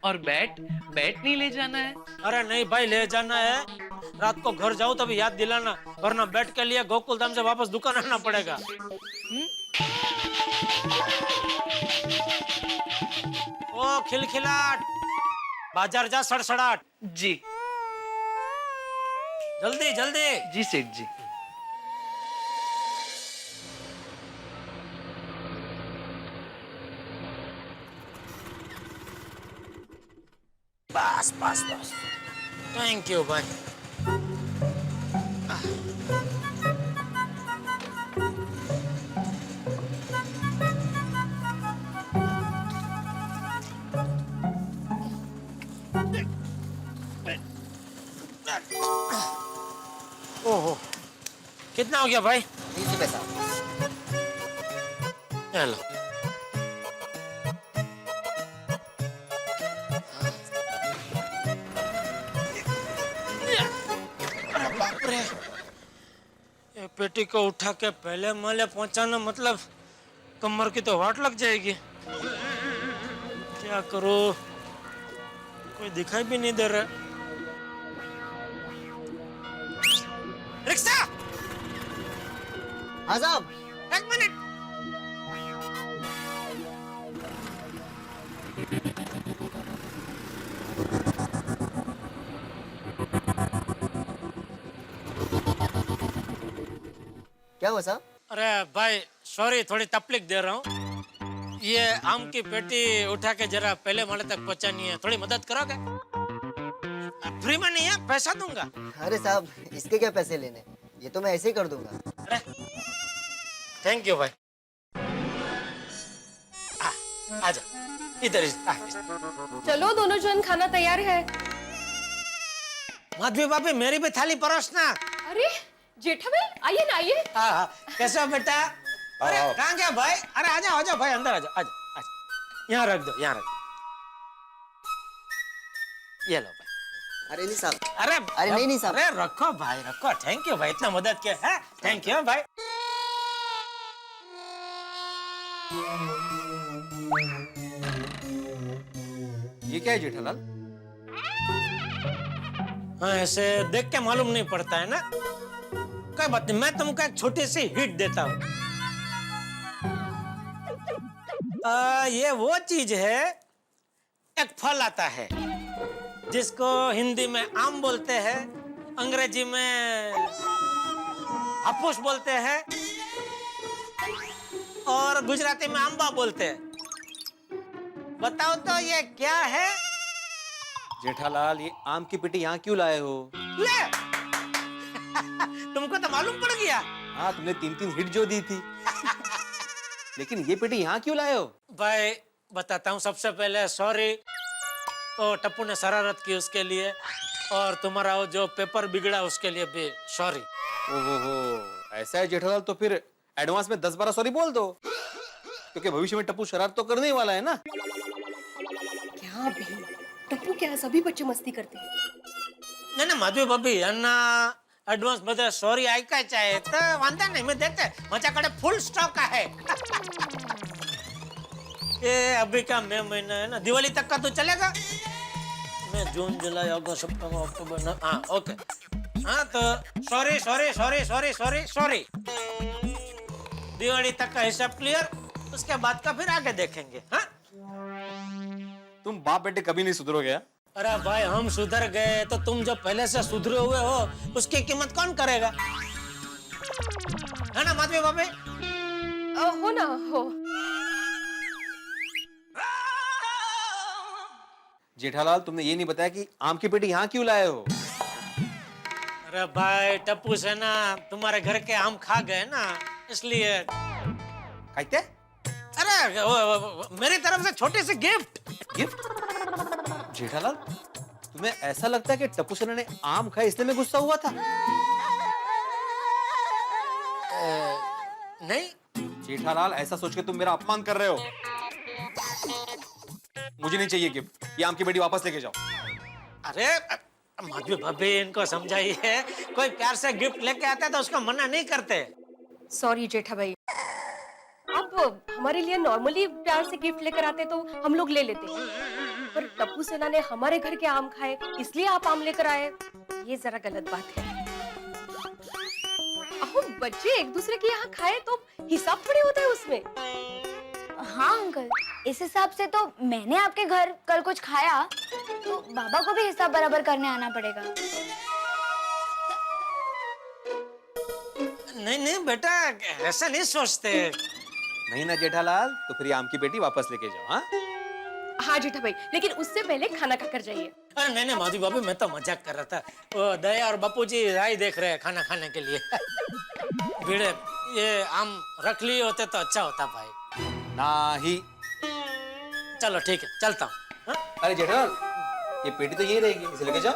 और बैट नहीं ले जाना है? अरे नहीं भाई, ले जाना है। रात को घर जाऊं तभी याद दिलाना, वरना बैट के लिए गोकुल धाम से वापस दुकान आना पड़ेगा। ओ खिलखिलाट, बाजार जा सड़सड़ाट। जी जल्दी जल्दी। जी सेठ जी। बस बस बस, थैंक यू भाई। ओहो, कितना हो गया भाई? 20 पैसा। हेलो, ये पेटी को उठा के पहले माले पहुंचाना मतलब कमर की तो वाट लग जाएगी। क्या करूं, कोई दिखाई भी नहीं दे रहा। रिक्शा! हाँ साहब। 1 मिनट। क्या हुआ साहब? अरे भाई सॉरी, थोड़ी तकलीफ दे रहा हूँ। ये आम की पेटी उठा के जरा पहले माले तक पहुंचानी है, थोड़ी मदद करोगे? फ्री में नहीं है, पैसा दूंगा। अरे साहब, इसके क्या पैसे लेने, ये तो मैं ऐसे ही कर दूंगा। अरे थैंक यू भाई। आजा इधर। चलो दोनों जन, खाना तैयार है। माधवी भाभी, मेरी भी थाली परोसना। अरे जेठा भाई, आइए ना, आइए। कैसा बेटा? अरे कहाँ गया भाई? अरे आ जाओ भाई, अंदर आ जाओ, यहाँ रख दो, यहाँ रख दो। ये लो भाई। अरे नहीं साहब। अरे नहीं साहब। अरे रखो भाई, रखो। थैंक यू भाई, इतना मदद किया है। थैंक यू भाई। ये क्या है जेठालाल? हाँ, ऐसे देख के मालूम नहीं पड़ता है ना। कोई बात नहीं, मैं तुमको एक छोटी सी हिट देता हूँ। ये वो चीज है, एक फल आता है जिसको हिंदी में आम बोलते हैं, अंग्रेजी में हापुस बोलते हैं और गुजराती में आंबा बोलते हैं। बताओ तो ये क्या है? जेठालाल, ये आम की पेटी यहाँ क्यों लाए हो? ले तुमको तो मालूम पड़ गया। हाँ, तुमने 3 हिट जो दी थी। लेकिन ये पेटी यहाँ क्यों लाए हो? भाई बताता हूँ, सबसे पहले सॉरी, ओ टप्पू ने शरारत की उसके लिए, और तुम्हारा वो जो पेपर बिगड़ा उसके लिए भी सॉरी। ओहो, ऐसा है जेठालाल, तो फिर एडवांस में 10-12 सॉरी बोल दो, क्योंकि भविष्य में टप्पू शरारत तो करने ही वाला है ना। क्या भी, टप्पू क्या, सभी बच्चे मस्ती करते हैं। नहीं माधवी भाभी, अन्ना एडवांस बदे सॉरी ऐकायचं आहे तर वांधा नाही, मी देते, माझ्याकडे फुल स्टॉक आहे। ये अभी का मई महीना है ना, दिवाली तक का तो चलेगा। मैं जून जुलाई अगस्त सितंबर अक्टूबर हाँ ओके हाँ तो सॉरी दिवाली तक का हिसाब क्लियर, उसके बाद का फिर आगे देखेंगे। हाँ तुम बाप बेटे कभी नहीं सुधरोगे। हाँ? अरे भाई हम सुधर गए तो तुम जो पहले से सुधरे हुए हो उसकी कीमत कौन करेगा, है ना माधवी बाबे? हो ना हो। जेठालाल, तुमने ये नहीं बताया कि आम की पेटी यहाँ क्यों लाए हो? अरे भाई टप्पू से ना तुम्हारे घर के आम खा गए ना, इसलिए। कहते? अरे वो, मेरी तरफ से छोटी सी गिफ्ट। जेठालाल, तुम्हें ऐसा लगता है कि टप्पू सेना ने आम खाए इसलिए मैं गुस्सा हुआ था? नहीं जेठालाल, ऐसा सोच के तुम मेरा अपमान कर रहे हो। मुझे नहीं चाहिए गिफ्ट, ये आम की पेटी वापस लेके जाओ। अरे माधवी भाभी इनको समझाइए, कोई प्यार से गिफ्ट लेके आता है तो उसको मना नहीं करते। सॉरी जेठा भाई, आप हमारे लिए नॉर्मली प्यार से गिफ्ट लेकर आते तो हम लोग ले लेते, पर टप्पू सेना ने हमारे घर के आम खाए इसलिए आप आम लेकर आए, ये जरा गलत बात है। अहो बच्चे एक दूसरे के यहाँ खाए तो हिसाब थोड़ी होता है उसमें। हाँ अंकल, इस हिसाब से तो मैंने आपके घर कल कुछ खाया तो बाबा को भी हिसाब बराबर करने आना पड़ेगा। नहीं बेटा, ऐसा नहीं सोचते। नहीं ना जेठालाल, तो फिर ये आम की पेटी वापस लेके जाओ। हाँ हाँ जेठा भाई, लेकिन उससे पहले खाना खाकर जाइए। अरे नहीं माधवी भाभी, मैं तो मजाक कर रहा था। वो दया और बापूजी राय देख रहे हैं खाना खाने के लिए। भिड़े ये आम रख लिए होते तो अच्छा होता भाई। नहीं। चलो ठीक है, चलता हूँ। अरे जेठालाल, ये पेटी तो यही रहेगी, इसे लेके जाओ।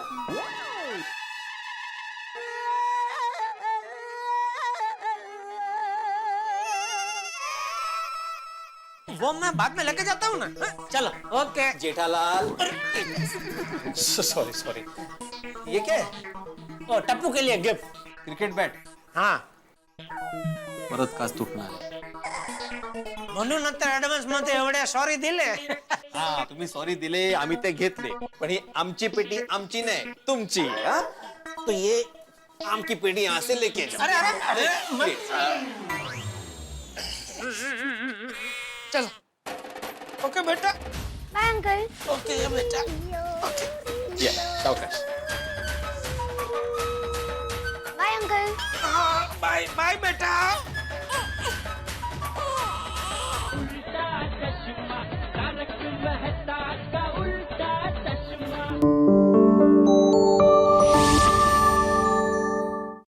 वो मैं बाद में लेके जाता हूँ ना। हाँ, चलो ओके। जेठालाल, सॉरी, ये क्या है? ओ टप्पू के लिए गिफ्ट। Cricket bat. हाँ परत काच तुटणार. म्हणून नंतर ऍडव्हान्स मध्ये एवढ्या सॉरी दिले. हा तुम्ही सॉरी दिले, आम्ही ते घेतले, पण ही आमची पेटी आमची नाही तुमची. हा तो ये आम की पेटी यहाँ से लेके जाओ. अरे चलो. ओके बेटा. Bye uncle. ओके बेटा. ओके या सावकाश. Bye uncle. बाय बाय बेटा.